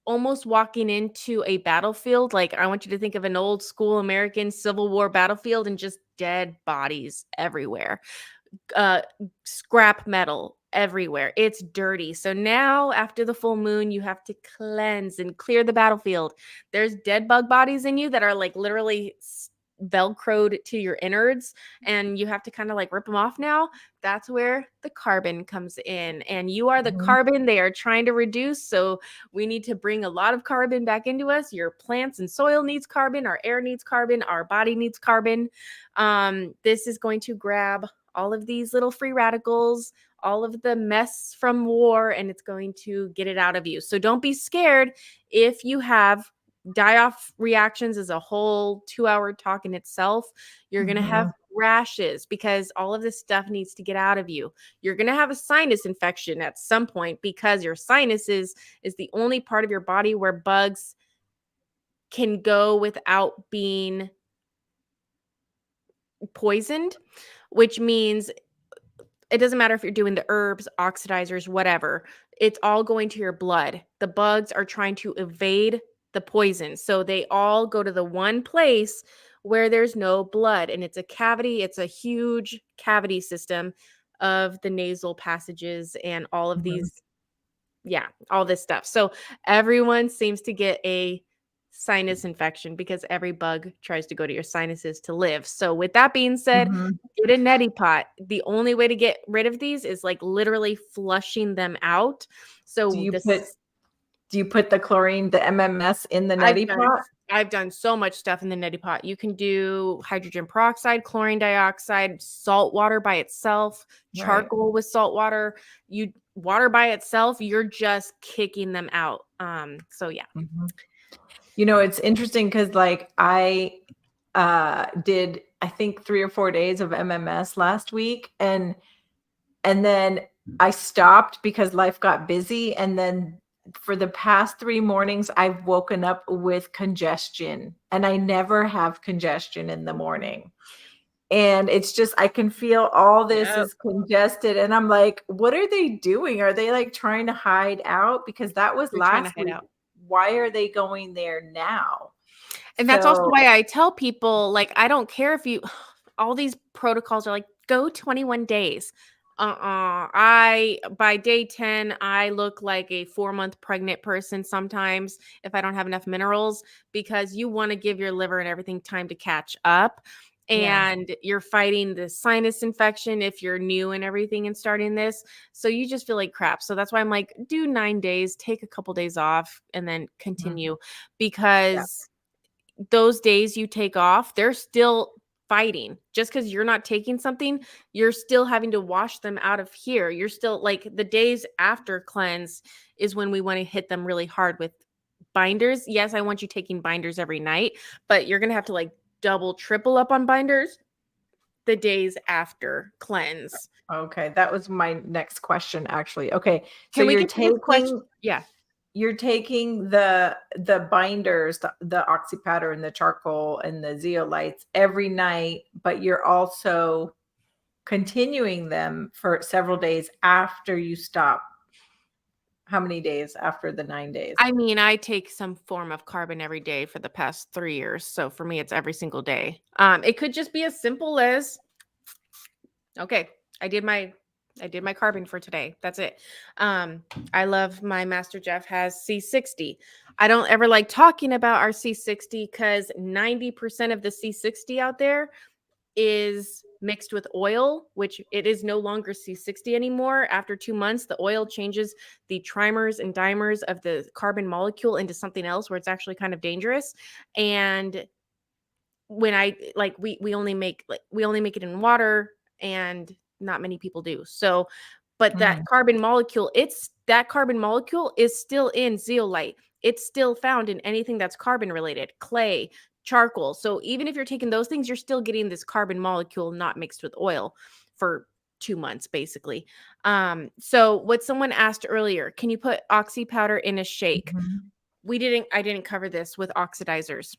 almost walking into a battlefield. Like, I want you to think of an old school American Civil War battlefield and just dead bodies everywhere. Scrap metal everywhere. It's dirty. So now after the full moon, you have to cleanse and clear the battlefield. There's dead bug bodies in you that are like literally velcroed to your innards, and you have to kind of like rip them off now. That's where the carbon comes in, and you are the carbon they are trying to reduce. So we need to bring a lot of carbon back into us. Your plants and soil needs carbon, our air needs carbon, our body needs carbon. This is going to grab all of these little free radicals, all of the mess from war, and it's going to get it out of you. So don't be scared if you have die-off reactions. Is a whole 2-hour talk in itself. You're going to have rashes because all of this stuff needs to get out of you. You're going to have a sinus infection at some point because your sinuses is the only part of your body where bugs can go without being poisoned, which means it doesn't matter if you're doing the herbs, oxidizers, whatever. It's all going to your blood. The bugs are trying to evade the poison. So they all go to the one place where there's no blood. And it's a cavity. It's a huge cavity system of the nasal passages and all of these. Yeah, all this stuff. So everyone seems to get a sinus infection because every bug tries to go to your sinuses to live. So with that being said, get a neti pot. The only way to get rid of these is like literally flushing them out. So Do you put the chlorine, the MMS in the I've neti done pot? I've done so much stuff in the neti pot. You can do hydrogen peroxide, chlorine dioxide, salt water by itself, Right. charcoal with salt water. You water by itself, you're just kicking them out. So yeah. You know, it's interesting because like I did I think 3 or 4 days of MMS last week, and then I stopped because life got busy, and then for the past 3 mornings I've woken up with congestion, and I never have congestion in the morning. And it's just I can feel all this Yep. is congested, and I'm like, what are they doing? Are they like trying to hide out? Because that was They're trying to last hide week. out. Why are they going there now? And that's also So why I tell people, like, I don't care if you all these protocols are like, go 21 days. By day 10, I look like a 4-month pregnant person sometimes if I don't have enough minerals, because you want to give your liver and everything time to catch up. Yeah. And you're fighting the sinus infection if you're new and everything and starting this. So you just feel like crap. So that's why I'm like, do 9 days, take a couple days off, and then Mhm. continue, Yeah. because those days you take off, they're still fighting. Just because you're not taking something, you're still having to wash them out of here. You're still like, the days after cleanse is when we want to hit them really hard with binders. Yes, I want you taking binders every night, but you're going to have to like double, triple up on binders the days after cleanse. Okay, that was my next question actually. Okay, so Can we get to his question? Yeah. you're taking the binders, the oxy powder and the charcoal and the zeolites every night, but you're also continuing them for several days after you stop. How many days after the 9 days? I mean, I take some form of carbon every day for the past 3 years, so for me, it's every single day. It could just be as simple as, okay, I did my carbon for today. That's it. Um, I love my Master Jeff has C60. I don't ever like talking about our C60 because 90% of the C60 out there is mixed with oil, which it is no longer C60 anymore. After 2 months, the oil changes the trimers and dimers of the carbon molecule into something else where it's actually kind of dangerous. And when I like we only make it in water, and not many people do. So, but Mm, that carbon molecule is still in zeolite. It's still found in anything that's carbon related, clay, charcoal. So even if you're taking those things, you're still getting this carbon molecule not mixed with oil for 2 months basically. So what someone asked earlier, can you put oxy powder in a shake? mhm. I didn't cover this with oxidizers.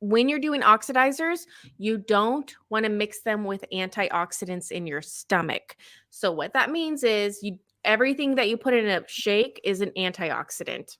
When you're doing oxidizers, you don't want to mix them with antioxidants in your stomach. So what that means is everything that you put in a shake is an antioxidant.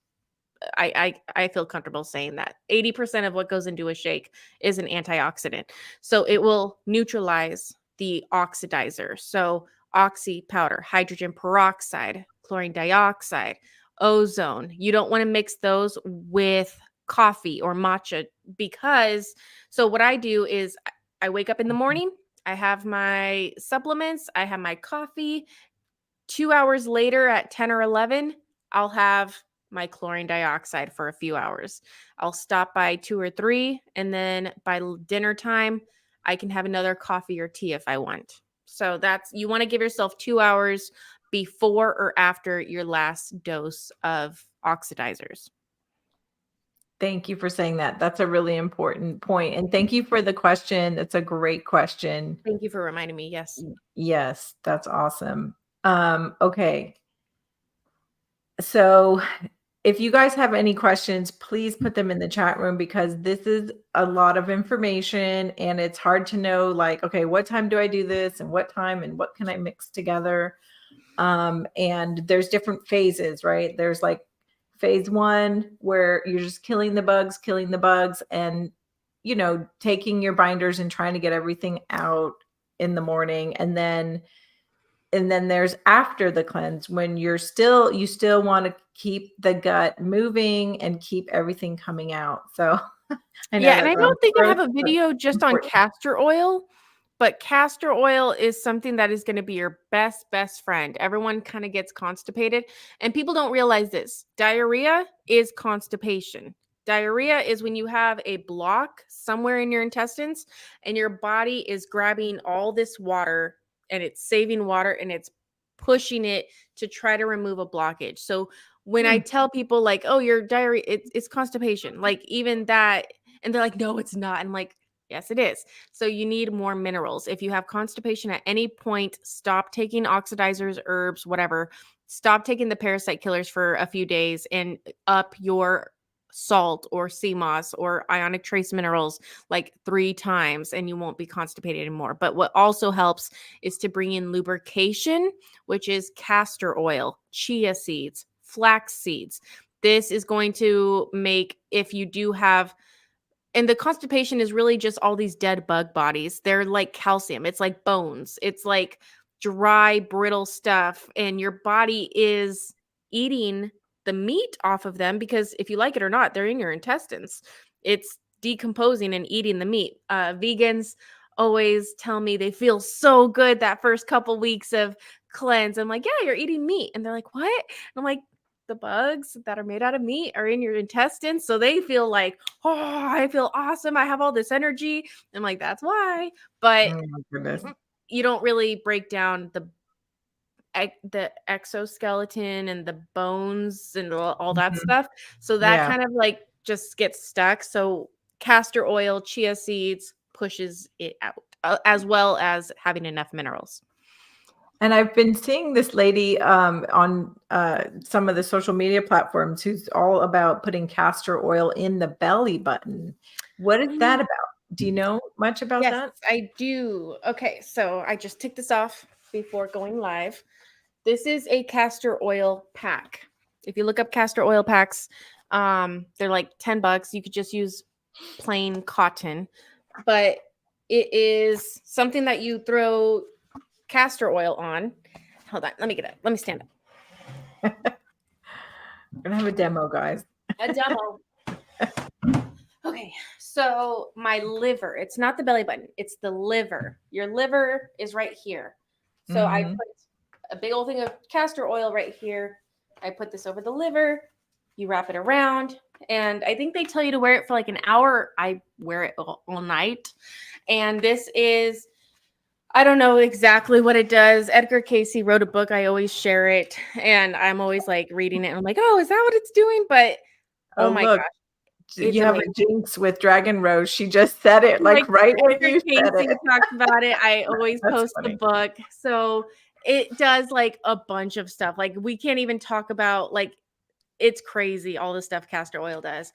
I feel comfortable saying that 80% of what goes into a shake is an antioxidant. So it will neutralize the oxidizer. So oxy powder, hydrogen peroxide, chlorine dioxide, ozone. You don't want to mix those with coffee or matcha, because so what I do is I wake up in the morning, I have my supplements, I have my coffee. 2 hours later at 10 or 11, I'll have my chlorine dioxide for a few hours. I'll stop by 2 or 3, and then by dinner time, I can have another coffee or tea if I want. So you want to give yourself 2 hours before or after your last dose of oxidizers. Thank you for saying that. That's a really important point, and thank you for the question. It's a great question. Thank you for reminding me. Yes. Yes, that's awesome. Okay. So if you guys have any questions, please put them in the chat room because this is a lot of information and it's hard to know like, okay, what time do I do this and what time and what can I mix together? And there's different phases, right? There's like phase one where you're just killing the bugs and, taking your binders and trying to get everything out in the morning. And then there's after the cleanse when you still want to keep the gut moving and keep everything coming out. So I know Yeah, and that I sounds don't think I gross, have a but video just on important. castor oil, but castor oil is something that is going to be your best friend. Everyone kind of gets constipated, and people don't realize this. Diarrhea is constipation. Diarrhea is when you have a block somewhere in your intestines and your body is grabbing all this water and it's saving water and it's pushing it to try to remove a blockage. So when I Mm, tell people like, "Oh, your diarrhea, it's constipation," like even that, and they're like, "No, it's not." I'm like, "Yes, it is." So you need more minerals. If you have constipation at any point, stop taking oxidizers, herbs, whatever. Stop taking the parasite killers for a few days and up your salt or sea moss or ionic trace minerals like 3 times, and you won't be constipated anymore. But what also helps is to bring in lubrication, which is castor oil, chia seeds, flax seeds. This is going to make, if you do have, and the constipation is really just all these dead bug bodies. They're like calcium. It's like bones. It's like dry, brittle stuff, and your body is eating the meat off of them because if you like it or not, they're in your intestines. It's decomposing and eating the meat. Vegans always tell me they feel so good that first couple weeks of cleanse. I'm like, yeah, you're eating meat. And they're like, what? And I'm like, the bugs that are made out of meat are in your intestines. So they feel like, oh, I feel awesome. I have all this energy. I'm like, that's why. But Oh my goodness. you don't really break down the exoskeleton and the bones and all that Mhm. stuff. So that Yeah. kind of like just gets stuck. So castor oil, chia seeds pushes it out, as well as having enough minerals. And I've been seeing this lady on some of the social media platforms who's all about putting castor oil in the belly button. What is that Mm, about? Do you know much about yes, that? I do. Okay, so I just took this off before going live. This is a castor oil pack. If you look up castor oil packs, they're like $10. You could just use plain cotton, but it is something that you throw castor oil on. Hold on, let me get it. Let me stand up. We're gonna have a demo, guys. A demo. Okay, so my liver, it's not the belly button, it's the liver. Your liver is right here. So I Mhm. put a big old thing of castor oil right here. I put this over the liver. You wrap it around. And I think they tell you to wear it for like an hour. I wear it all night. And this is, I don't know exactly what it does. Edgar Casey wrote a book. I always share it. And I'm always like reading it. And I'm like, oh, is that what it's doing? But oh Oh, my look, gosh, it's you have a amazing. jinx with Dragon Rose. She just said it, like, Like right when Edgar you said Casey it. talks about it. I always That's post the funny. book. So it does like a bunch of stuff. Like we can't even talk about like it's crazy all the stuff castor oil does.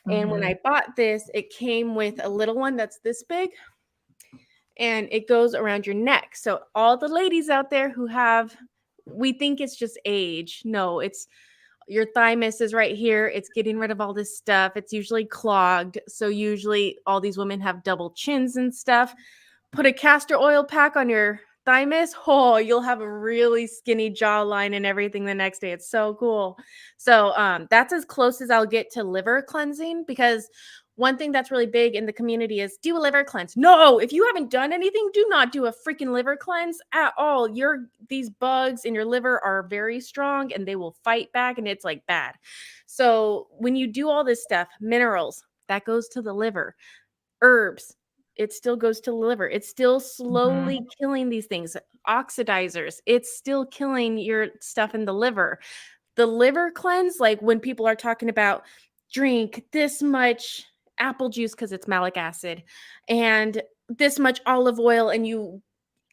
And when Mhm. I bought this, it came with a little one that's this big and it goes around your neck. So all the ladies out there who have we think it's just age. No, it's your thymus is right here. It's getting rid of all this stuff. It's usually clogged. So usually all these women have double chins and stuff. Put a castor oil pack on your thymus. Oh, you'll have a really skinny jawline and everything the next day. It's so cool. So that's as close as I'll get to liver cleansing because one thing that's really big in the community is do a liver cleanse. No, if you haven't done anything, do not do a freaking liver cleanse at all. These bugs in your liver are very strong and they will fight back and it's like bad. So when you do all this stuff, minerals, that goes to the liver. Herbs, it still goes to the liver. It's still slowly Mhm. killing these things. Oxidizers, it's still killing your stuff in the liver. The liver cleanse, like when people are talking about drink this much apple juice because it's malic acid and this much olive oil and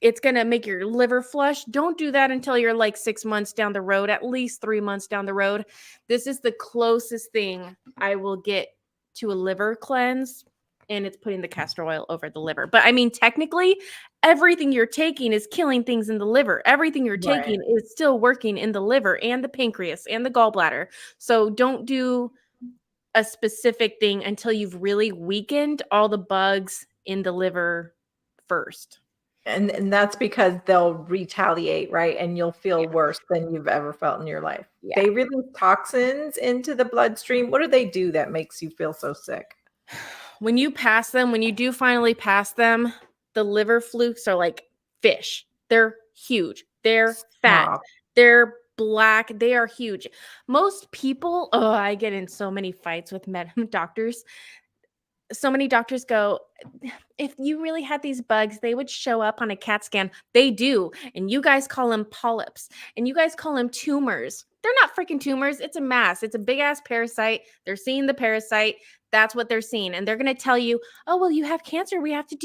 it's going to make your liver flush. Don't do that until you're like 6 months down the road, at least 3 months down the road. This is the closest thing I will get to a liver cleanse. And it's putting the castor oil over the liver. But I mean, technically, everything you're taking is killing things in the liver. Everything you're Right. taking is still working in the liver and the pancreas and the gallbladder. So don't do a specific thing until you've really weakened all the bugs in the liver first. And that's because they'll retaliate, right? And you'll Yeah. feel worse than you've ever felt in your life. Yeah. They release toxins into the bloodstream. What do they do that makes you feel so sick? When you pass them, when you do finally pass them, the liver flukes are like fish. They're huge. They're fat. Stop. They're black. They are huge. Most people, oh, I get in so many fights with doctors. So many doctors go, if you really had these bugs, they would show up on a CAT scan. They do. And you guys call them polyps and you guys call them tumors. They're not freaking tumors. It's a mass. It's a big ass parasite. They're seeing the parasite. That's what they're seeing. And they're going to tell you, oh, well, you have cancer. We have to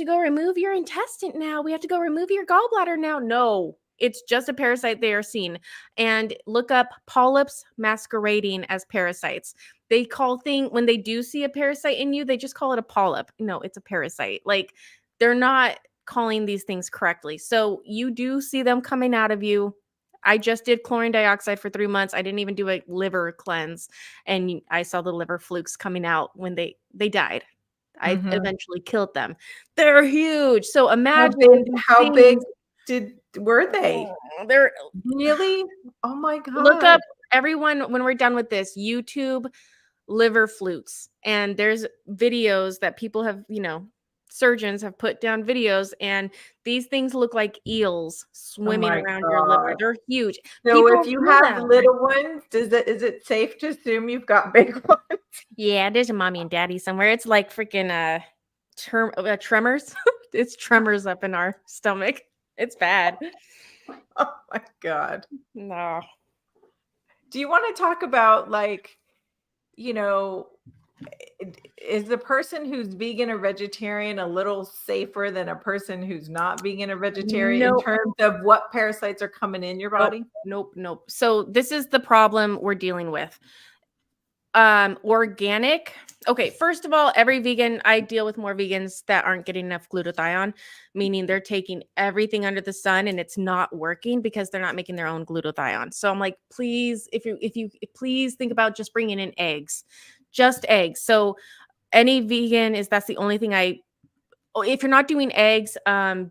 go remove your intestine now. We have to go remove your gallbladder now. No, it's just a parasite they are seeing. And look up polyps masquerading as parasites. They call when they do see a parasite in you, they just call it a polyp. No, it's a parasite. Like they're not calling these things correctly. So you do see them coming out of you. I just did chlorine dioxide for 3 months. I didn't even do a liver cleanse, and I saw the liver flukes coming out when they died. I Mhm. eventually killed them. They're huge. So How imagine big these how big things. Were they? They're Really? Oh my look god. up everyone when we're done with this, YouTube liver flutes. And there's videos that people have, surgeons have put down videos, and these things look like eels Oh swimming my around your liver. god. They're huge. So if People you feel have them. little ones, is it safe to assume you've got big ones? Yeah, there's a mommy and daddy somewhere. It's like freaking tremors. It's tremors up in our stomach. It's bad. Oh my god. No. Do you want to talk about, like, you know, is the person who's vegan or vegetarian a little safer than a person who's not vegan or vegetarian in Nope. terms of what parasites are coming in your Nope. body? Nope. Nope. So this is the problem we're dealing with. Organic. Okay, first of all, every vegan, I deal with more vegans that aren't getting enough glutathione, meaning they're taking everything under the sun and it's not working because they're not making their own glutathione. So I'm like, please, if you please think about just bringing in eggs, just eggs. So any vegan is that's the only thing if you're not doing eggs,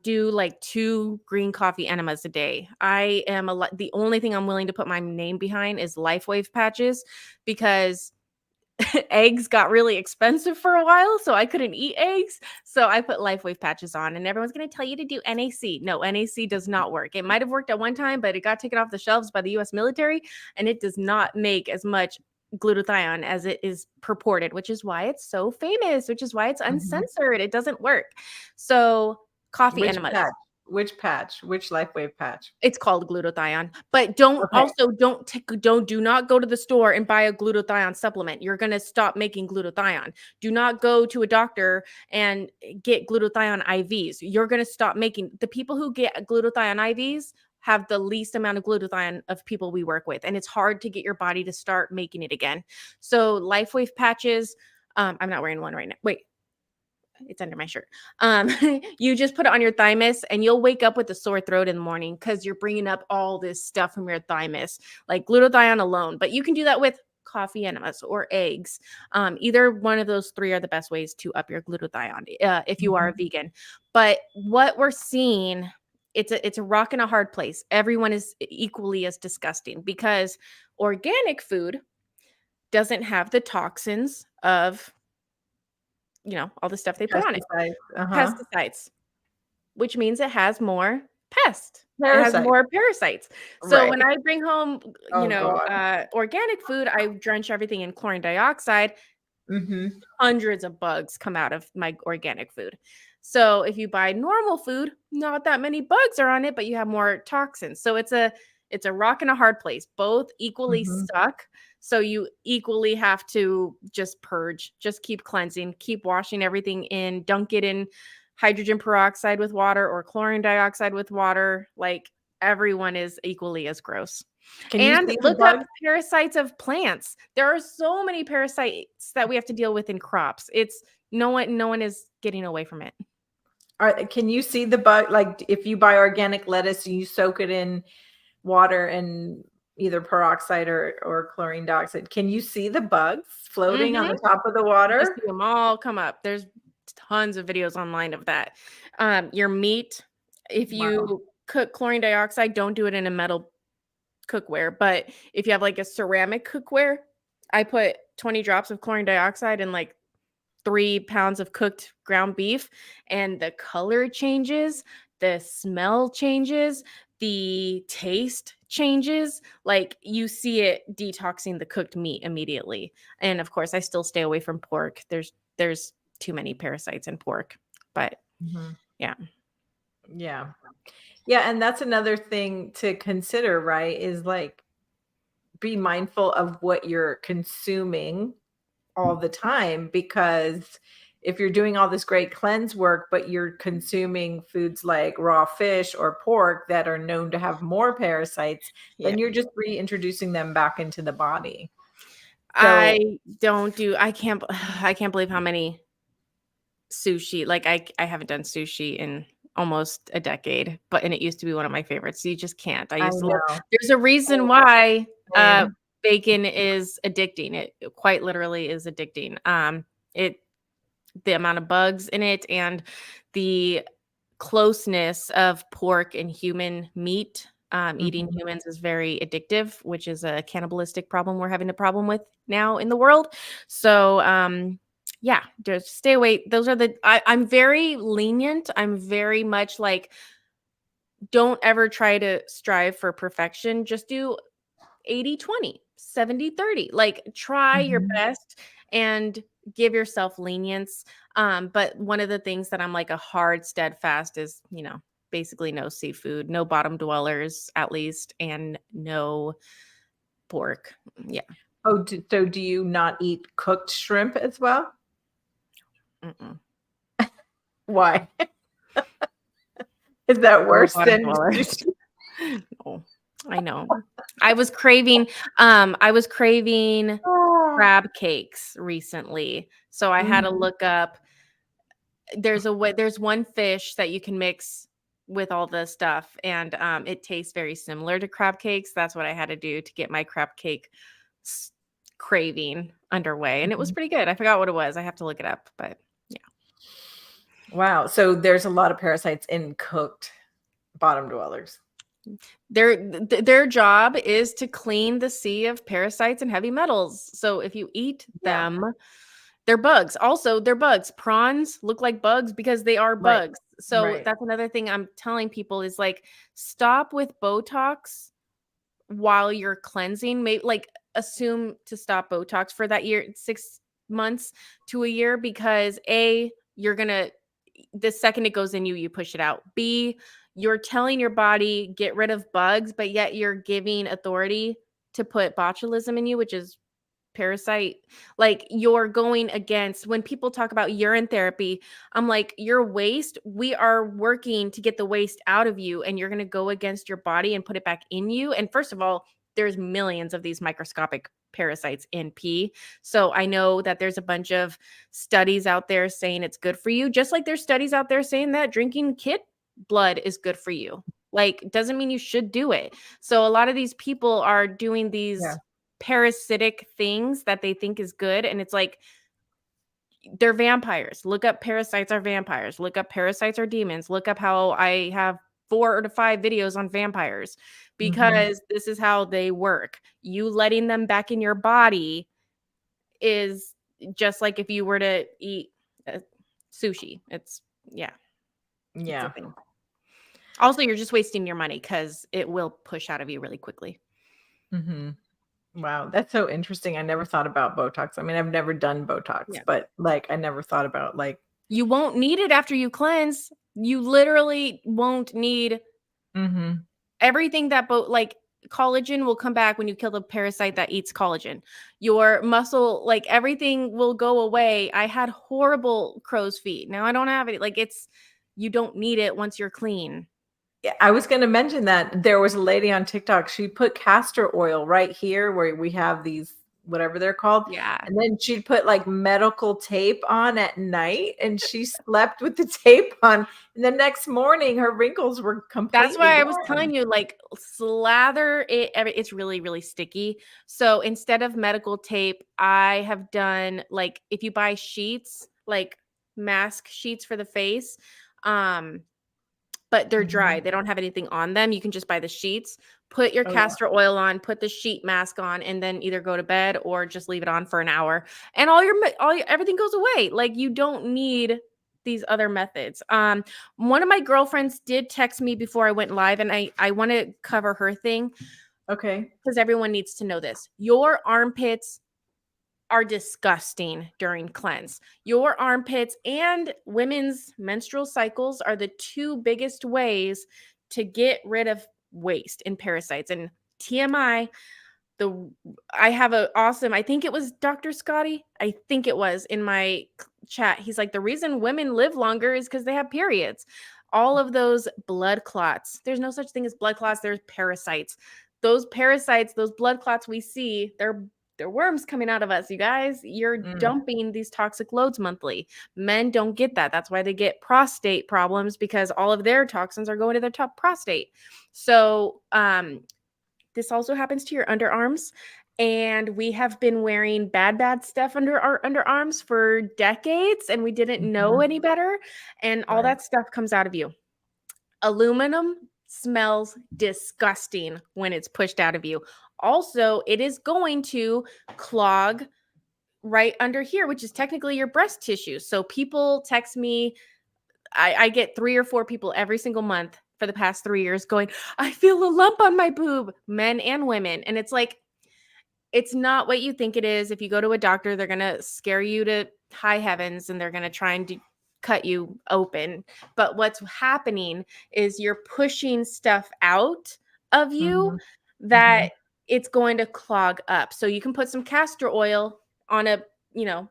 do like 2 green coffee enemas a day. I am the only thing I'm willing to put my name behind is LifeWave patches because eggs got really expensive for a while, so I couldn't eat eggs. So I put LifeWave patches on, and everyone's going to tell you to do NAC. No, NAC does not work. It might have worked at one time, but it got taken off the shelves by the US military, and it does not make as much glutathione as it is purported, which is why it's so famous, which is why it's Mhm. uncensored. It doesn't work. So coffee Which enemas. patch? Which patch? Which LifeWave patch? It's called glutathione. But don't Okay. also don't take do not go to the store and buy a glutathione supplement. You're going to stop making glutathione. Do not go to a doctor and get glutathione IVs. You're going to stop making the people who get glutathione IVs have the least amount of glutathione of people we work with, and it's hard to get your body to start making it again. So LifeWave patches, I'm not wearing one right now. Wait, it's under my shirt. Um, you just put it on your thymus and you'll wake up with a sore throat in the morning because you're bringing up all this stuff from your thymus, like glutathione alone. But you can do that with coffee enemas or eggs. Either one of those 3 are the best ways to up your glutathione if you are a Mhm. vegan. But what we're seeing, it's a rock and a hard place. Everyone is equally as disgusting because organic food doesn't have the toxins of all the stuff they put on it. Pesticides. Uh-huh. Pesticides, which means it has more pests. It has Parasites. more parasites. So when Right. I bring home, Oh god. organic food, I drench everything in chlorine dioxide. Mhm. Hundreds of bugs come out of my organic food. So if you buy normal food, not that many bugs are on it, but you have more toxins. So it's a rock and a hard place. Both equally Mhm. suck. So you equally have to just purge, just keep cleansing, keep washing everything in, dunk it in hydrogen peroxide with water or chlorine dioxide with water. Like everyone is equally as gross. Can you And see the look up bugs? parasites of plants. There are so many parasites that we have to deal with in crops. It's no one is getting away from it. Can you see the bug? Like, if you buy organic lettuce, you soak it in water and either peroxide or chlorine dioxide. Can you see the bugs floating on Mhm. the top of the You see water? them all come up. There's tons of videos online of that. Your meat, if Wow. you cook chlorine dioxide, don't do it in a metal cookware, but if you have like a ceramic cookware, I put 20 drops of chlorine dioxide in like 3 pounds of cooked ground beef, and the color changes, the smell changes, the taste changes. Like you see it detoxing the cooked meat immediately. And of course, I still stay away from pork. There's too many parasites in pork. But Mhm. yeah. Yeah. Yeah, and that's another thing to consider, right? Is, like, be mindful of what you're consuming all the time, because if you're doing all this great cleanse work, but you're consuming foods like raw fish or pork that are known to have more parasites, Yeah. then you're just reintroducing them back into the body. So I can't believe how many sushi, like I haven't done sushi in almost a decade, and it used to be one of my favorites. You just can't. I I used to love know. There's a reason why Same. bacon is addicting. It quite literally is addicting. It The amount of bugs in it and the closeness of pork and human meat. Eating Mhm. humans is very addictive, which is a cannibalistic problem we're having a problem with now in the world. So, yeah, just stay away. Those are I'm very lenient. I'm very much like, don't ever try to strive for perfection. Just do 80-20, 70-30. Like, try your Mhm. best and give yourself lenience. But one of the things that I'm like a hard steadfast is, basically no seafood, no bottom dwellers at least, and no pork. Yeah. Oh, so do you not eat cooked shrimp as well? Mm-mm. Why? Is that No worse bottom than dwellers. sushi? No, I know. I was craving Oh. crab cakes recently. So I had to Mhm. look up. There's one fish that you can mix with all the stuff, and it tastes very similar to crab cakes. That's what I had to do to get my crab cake s- craving underway, and it was Mhm. pretty good. I forgot what it was. I have to look it up, but yeah. Wow, so there's a lot of parasites in cooked bottom dwellers. Their job is to clean the sea of parasites and heavy metals. So if you eat Yeah, them, they're bugs. Also, they're bugs. Prawns look like bugs because they are right, bugs. So right. that's another thing I'm telling people is like, stop with Botox while you're cleansing. Maybe like assume to stop Botox for that year, 6 months to a year, because you're gonna, the second it goes in you, you push it out. B, you're telling your body get rid of bugs, but yet you're giving authority to put botulism in you, which is parasite. Like, you're going against, when people talk about urine therapy, I'm like, your waste, we are working to get the waste out of you, and you're going to go against your body and put it back in you. And first of all, there's millions of these microscopic parasites in pee. So I know that there's a bunch of studies out there saying it's good for you, just like there's studies out there saying that drinking kid blood is good for you. Like, doesn't mean you should do it. So a lot of these people are doing Yeah. these parasitic things that they think is good, and it's like, they're vampires. Look up parasites are vampires. Look up parasites are demons. Look up how I have 4 to 5 videos on vampires, Mhm. because this is how they work. You letting them back in your body is just like if you were to eat sushi. It's, yeah, it's a Yeah. thing. Also, you're just wasting your money because it will push out of you really quickly. Mhm. Wow, that's so interesting. I never thought about Botox. I mean, I've never done Botox, Yeah. but, like, I never thought about, like You won't need it after you cleanse. You literally won't need Mhm. everything that like, collagen will come back when you kill the parasite that eats collagen. Your muscle, like, everything will go away. I had horrible crow's feet. Now I don't have it. Like, you don't need it once you're clean. Yeah, I was gonna mention that there was a lady on TikTok, she put castor oil right here where we have these whatever they're called, Yeah. and then she'd put, like, medical tape on at night, and she slept with the tape on, and the next morning, her wrinkles were That's completely why I was telling gone. you, like, slather it. It's really, really sticky. So instead of medical tape, I have done, like, if you buy sheets, like mask sheets for the face, um, but they're dry. Mhm. They don't have anything on them. You can just buy the sheets, put your Oh, yeah. castor oil on, put the sheet mask on, and then either go to bed or just leave it on for an hour. And everything goes away. Like, you don't need these other methods. One of my girlfriends did text me before I went live, and I want to cover her thing Okay. because everyone needs to know this. Your armpits are disgusting during cleanse. Your armpits and women's menstrual cycles are the two biggest ways to get rid of waste and parasites. And TMI, the I have a awesome, I think it was Dr. Scotty. I think it was in my chat. He's like, the reason women live longer is because they have periods. All of those blood clots. There's no such thing as blood clots. There's parasites. Those parasites, those blood clots we see, they're worms coming out of us, you guys. You're Mm, dumping these toxic loads monthly. Men don't get that. That's why they get prostate problems, because all of their toxins are going to their top prostate. So, this also happens to your underarms. And we have been wearing bad stuff under our underarms for decades, and we didn't know mhm, any better. And all right. that stuff comes out of you. Aluminum smells disgusting when it's pushed out of you. Also, it is going to clog right under here, which is technically your breast tissue. So people text me. I get 3 or 4 people every single month for the past 3 years going, I feel a lump on my boob, men and women. And it's like, it's not what you think it is. If you go to a doctor, they're going to scare you to high heavens and they're going to try and cut you open. But what's happening is you're pushing stuff out of you Mhm, mhm. that it's going to clog up. So you can put some castor oil on a, you know,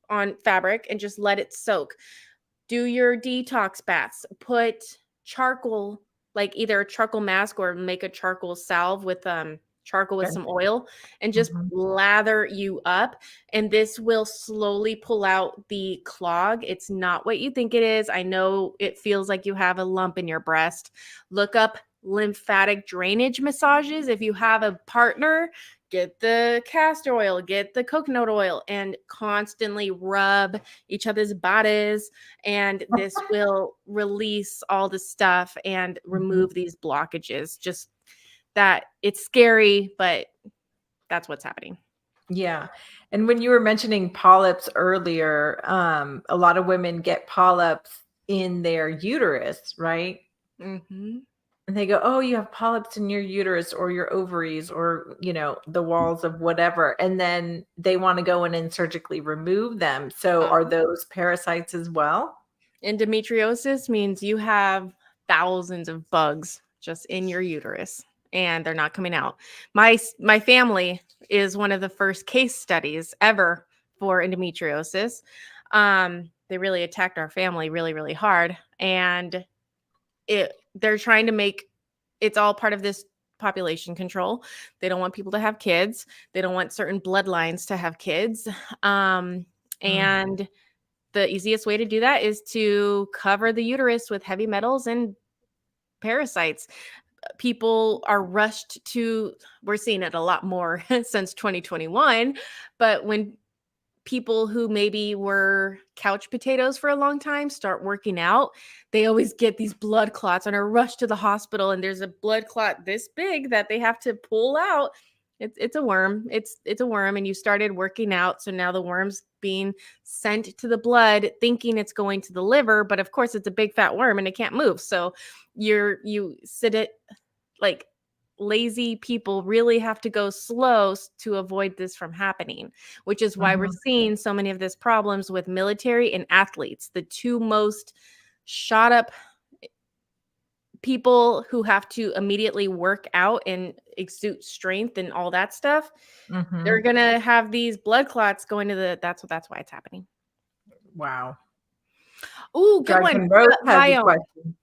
on fabric and just let it soak. Do your detox baths. Put charcoal, like either a charcoal mask or make a charcoal salve with charcoal with Okay. some oil and just Mhm. lather you up, and this will slowly pull out the clog. It's not what you think it is. I know it feels like you have a lump in your breast. Look up lymphatic drainage massages. If you have a partner, get the castor oil, get the coconut oil, and constantly rub each other's bodies, and this will release all the stuff and Mhm. remove these blockages. Just that it's scary, but that's what's happening. Yeah. And when you were mentioning polyps earlier, a lot of women get polyps in their uterus, right? Mhm. And they go, "Oh, you have polyps in your uterus or your ovaries or, the walls of whatever." And then they want to go in and surgically remove them. So are those parasites as well? Endometriosis means you have thousands of bugs just in your uterus and they're not coming out. My family is one of the first case studies ever for endometriosis. They really attacked our family really, really hard, and they're trying to make it's all part of this population control. They don't want people to have kids. They don't want certain bloodlines to have kids. Um, Mm, and the easiest way to do that is to cover the uterus with heavy metals and parasites. People are rushed to, we're seeing it a lot more since 2021, but when people who maybe were couch potatoes for a long time start working out, they always get these blood clots and are rushed to the hospital. And there's a blood clot this big that they have to pull out. It's a worm. It's a worm, and you started working out, so now the worm's being sent to the blood, thinking it's going to the liver, but of course it's a big fat worm and it can't move. So you sit it like lazy people really have to go slow to avoid this from happening, which is why we're mhm, seeing so many of these problems with military and athletes, the two most shot up people who have to immediately work out and exude strength and all that stuff. They're mhm. gonna have these blood clots going to the that's why it's happening. Wow. Ooh, good one. Dragon Rose Gut has a biome. question.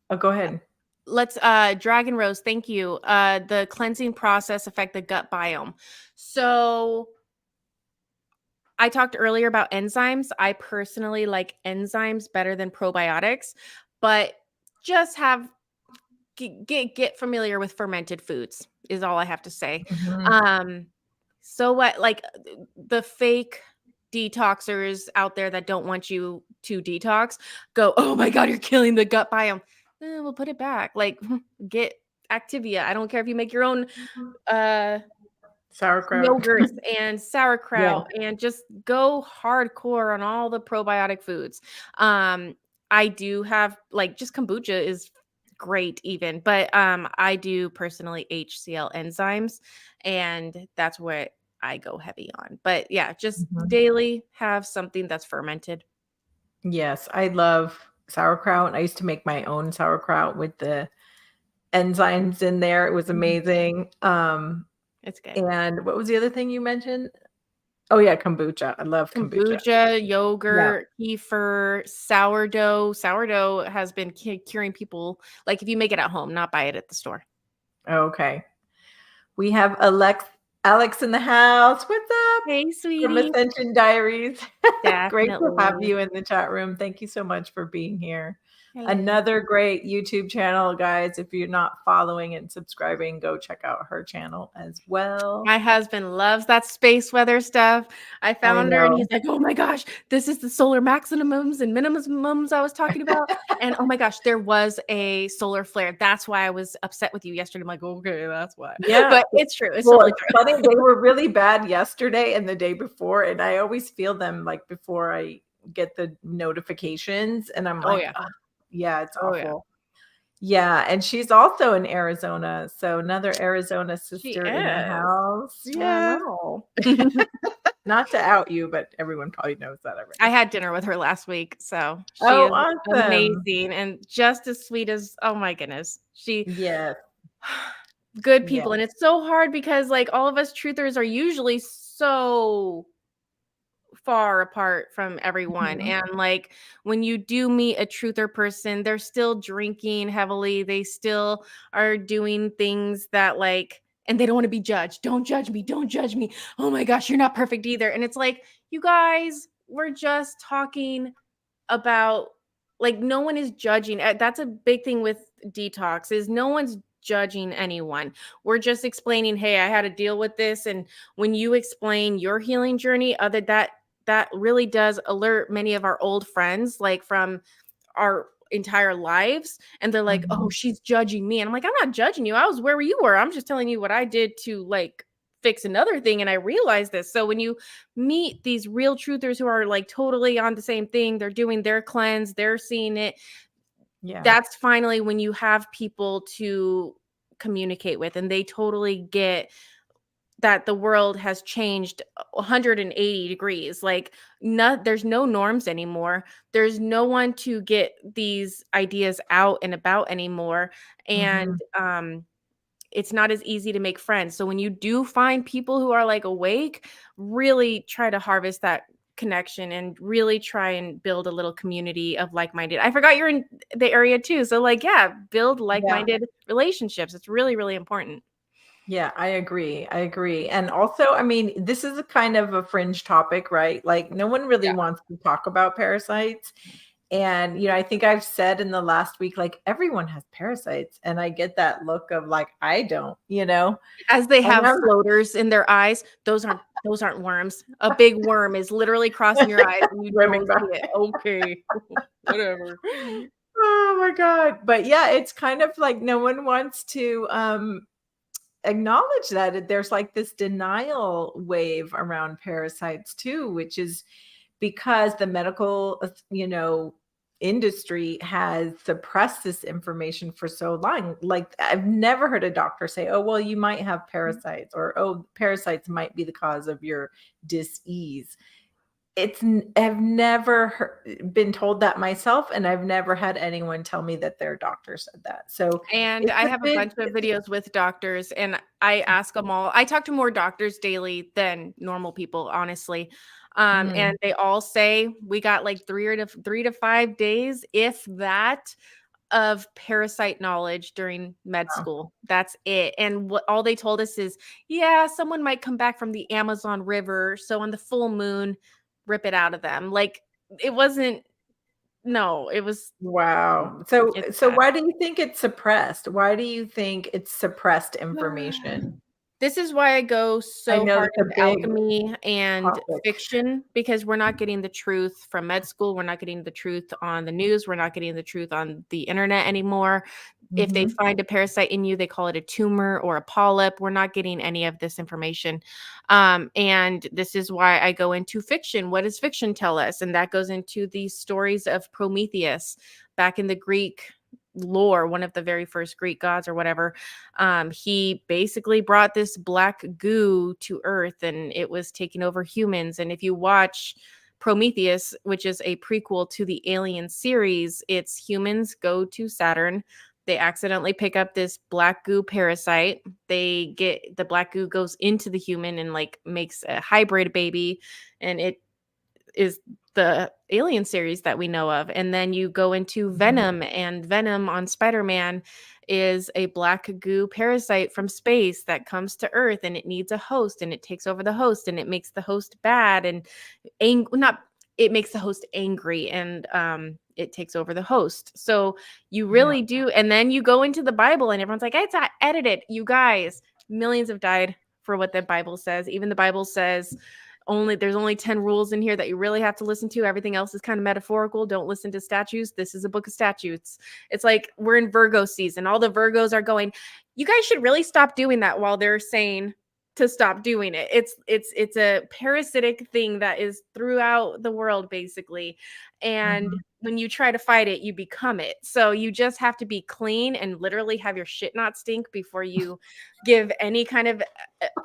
Oh, go ahead. Let's Dragon Rose, thank you. The cleansing process affect the gut biome. So I talked earlier about enzymes. I personally like enzymes better than probiotics, but just have get familiar with fermented foods is all I have to say. Mhm, Um so what, like the fake detoxers out there that don't want you to detox go, "Oh my god, you're killing the gut biome." We'll put it back. Like get Activia. I don't care if you make your own uh sauerkraut. yogurts and Yeah. sauerkraut and just go hardcore on all the probiotic foods. Um, I do have like just kombucha is great even, but I do personally HCl enzymes and that's what I go heavy on. But yeah, just Mhm. daily have something that's fermented. Yes, I love sauerkraut. I used to make my own sauerkraut with the enzymes in there. It was Mhm. amazing. It's good. And what was the other thing you mentioned? Oh, yeah, kombucha. I love kombucha. Kombucha, Yeah. yogurt, kefir, sourdough. Sourdough has been curing people. Like if you make it at home, not buy it at the store. Okay. We have Alex in the house. What's up? Hey, From sweetie. Ascension Diaries. Great to have Definitely. you in the chat room. Thank you so much for being here. Another great YouTube channel, guys. If you're not following and subscribing, go check out her channel as well. My husband loves that space weather stuff. I found her and he's like, oh my gosh, this is the solar maximums and minimums I was talking about. And oh my gosh, there was a solar flare. That's why I was upset with you yesterday. I'm like, okay, that's why. Yeah. But it's true. It's well, totally it's true. funny. They were really bad yesterday and the day before. And I always feel them like before I get the notifications. And I'm like, oh, yeah, it's awful. Yeah, and she's also in Arizona, so another Arizona sister in the house. Yeah. Not to out you, but everyone probably knows that already. I had dinner with her last week, so she is awesome. amazing and just as sweet as, oh my goodness. Yes. Good people. And it's so hard because like all of us truthers are usually so far apart from everyone. And like when you do meet a truther person, they're still drinking heavily. They still are doing things that like, and they don't want to be judged. Don't judge me. Don't judge me. Oh my gosh, you're not perfect either. And it's like, you guys, we're just talking about like no one is judging. That's a big thing with detox is no one's judging anyone. We're just explaining, hey, I had to deal with this. And when you explain your healing journey, that really does alert many of our old friends, like from our entire lives. And they're like, oh, she's judging me. And I'm like, I'm not judging you. I was where you were. I'm just telling you what I did to like fix another thing. And I realized this. So when you meet these real truthers who are like totally on the same thing, they're doing their cleanse, they're seeing it. Yeah. That's finally when you have people to communicate with and they totally get that the world has changed 180 degrees. Like there's no norms anymore. There's no one to get these ideas out and about anymore. And it's not as easy to make friends. So when you do find people who are like awake, really try to harvest that connection and really try and build a little community of like-minded. I forgot you're in the area too. So like, yeah, build like-minded relationships. It's really, really important. Yeah, I agree. And also, I mean, this is a kind of a fringe topic, right? Like no one really wants to talk about parasites. And, I think I've said in the last week, like everyone has parasites. And I get that look of like, I don't, As they have floaters in their eyes. Those aren't worms. A big worm is literally crossing your eyes and you don't see it. Okay. Whatever. Oh my God. But yeah, it's kind of like no one wants to acknowledge that there's like this denial wave around parasites too, which is because the medical, industry has suppressed this information for so long. Like I've never heard a doctor say, oh, well, you might have parasites or, oh, parasites might be the cause of your dis-ease. I've never been told that myself, and I've never had anyone tell me that their doctor said that. So, and I have a bunch of videos with doctors, and I ask them all. I talk to more doctors daily than normal people, honestly. And they all say we got like 3 to 5 days, if that, of parasite knowledge during med school. That's it. And what all they told us is, yeah, someone might come back from the Amazon River, so on the full moon, rip it out of them. Like it wasn't. No, it was. Wow. So why do you think it's suppressed? Why do you think it's suppressed information? This is why I go so hard into alchemy and fiction, because we're not getting the truth from med school. We're not getting the truth on the news. We're not getting the truth on the internet anymore. If they find a parasite in you, they call it a tumor or a polyp. We're not getting any of this information. And this is why I go into fiction. What does fiction tell us? And that goes into the stories of Prometheus back in the Greek lore, one of the very first Greek gods or whatever. He basically brought this black goo to Earth and it was taking over humans. And if you watch Prometheus, which is a prequel to the Alien series, it's humans go to Saturn. They accidentally pick up this black goo parasite. The black goo goes into the human and like makes a hybrid baby. And it is the Alien series that we know of. And then you go into Venom, and Venom on Spider-Man is a black goo parasite from space that comes to Earth, and it needs a host, and it takes over the host, and it makes the host bad and not it makes the host angry, and it takes over the host. So you Yeah. really do. And then you go into the Bible and everyone's like, it's edited. You guys, millions have died for what the Bible says. Even the Bible says there's only 10 rules in here that you really have to listen to. Everything else is kind of metaphorical. Don't listen to statutes. This is a book of statutes. It's like we're in Virgo season. All the Virgos are going, you guys should really stop doing that, while they're saying to stop doing it. It's a parasitic thing that is throughout the world, basically. And when you try to fight it, you become it. So you just have to be clean and literally have your shit not stink before you give any kind of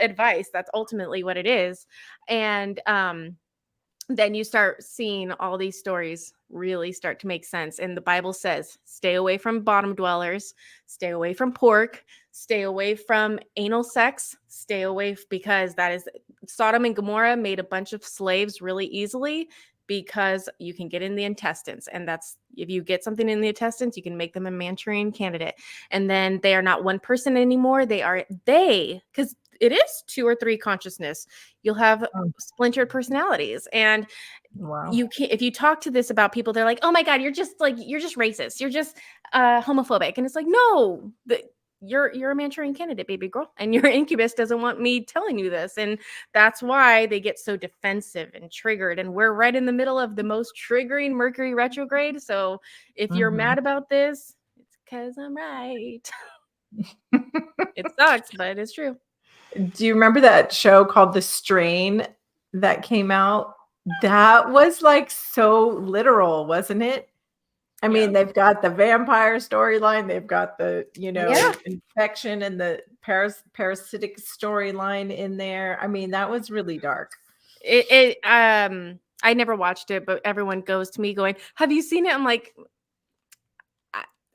advice. That's ultimately what it is. And then you start seeing all these stories really start to make sense. And the Bible says, stay away from bottom dwellers, stay away from pork, stay away from anal sex, stay away, because that is, Sodom and Gomorrah made a bunch of slaves really easily, because you can get in the intestines. And that's, if you get something in the intestines, you can make them a Manchurian candidate. And then they are not one person anymore. Because it is 2 or 3 consciousness. You'll have splintered personalities. And Wow. you can't, if you talk to this about people, they're like, oh my God, you're just racist. You're just homophobic. And it's like, no, you're a Manchurian candidate, baby girl. And your incubus doesn't want me telling you this. And that's why they get so defensive and triggered. And we're right in the middle of the most triggering Mercury retrograde. So if you're mad about this, it's because I'm right. It sucks, but it's true. Do you remember that show called The Strain that came out? That was like so literal, wasn't it? I mean, they've got the vampire storyline, they've got the, infection and the parasitic storyline in there. I mean, that was really dark. I never watched it, but everyone goes to me going, have you seen it? I'm like,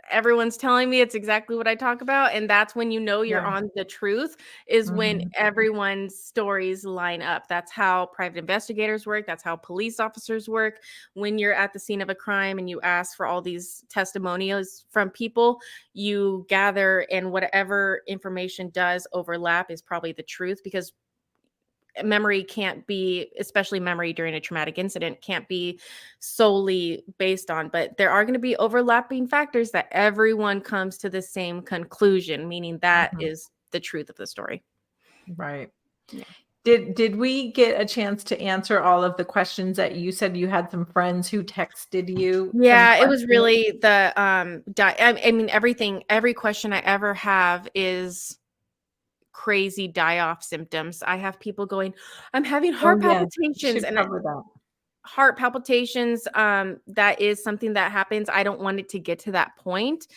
everyone's telling me it's exactly what I talk about. And that's when you know you're on the truth, is when everyone's stories line up. That's how private investigators work. That's how police officers work. When you're at the scene of a crime and you ask for all these testimonials from people, you gather, and whatever information does overlap is probably the truth, because memory can't be, especially memory during a traumatic incident, can't be solely based on, but there are going to be overlapping factors that everyone comes to the same conclusion, meaning that is the truth of the story. Right. Yeah. Did we get a chance to answer all of the questions that you said? You had some friends who texted you? Yeah, it was really the I mean, every question I ever have is crazy die-off symptoms. I have people going, I'm having heart palpitations, and heart palpitations, that is something that happens. I don't want it to get to that point.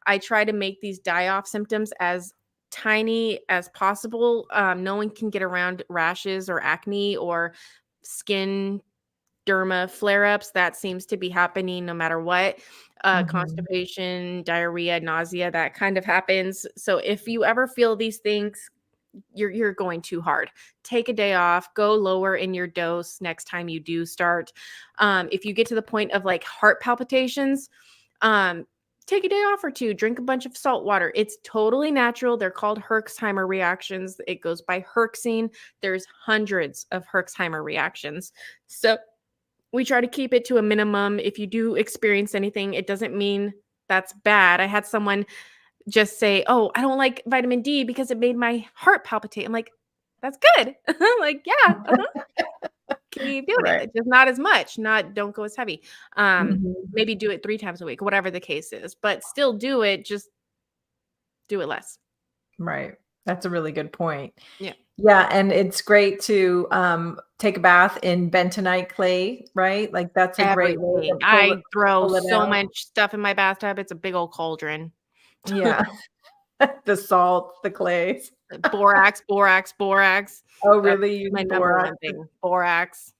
I try to make these die-off symptoms as tiny as possible. No one can get around rashes or acne or skin derma flare-ups. That seems to be happening no matter what. Constipation, diarrhea, nausea, that kind of happens. So if you ever feel these things, you're going too hard. Take a day off, go lower in your dose next time you do start. If you get to the point of like heart palpitations, take a day off or 2, drink a bunch of salt water. It's totally natural. They're called Herxheimer reactions. It goes by herxing. There's hundreds of Herxheimer reactions. So we try to keep it to a minimum. If you do experience anything, it doesn't mean that's bad. I had someone just say, oh, I don't like vitamin D because it made my heart palpitate. I'm like, that's good. Like, yeah, keep doing it. Just not as much. Don't go as heavy. Maybe do it 3 times a week, whatever the case is, but still do it. Just do it less. Right. That's a really good point. Yeah. Yeah. And it's great to take a bath in bentonite clay, right? Like that's a great way to I throw so out. much stuff in my bathtub. It's a big old cauldron. Yeah. The salt, the clays. Borax. Oh, really? My number one thing. Borax.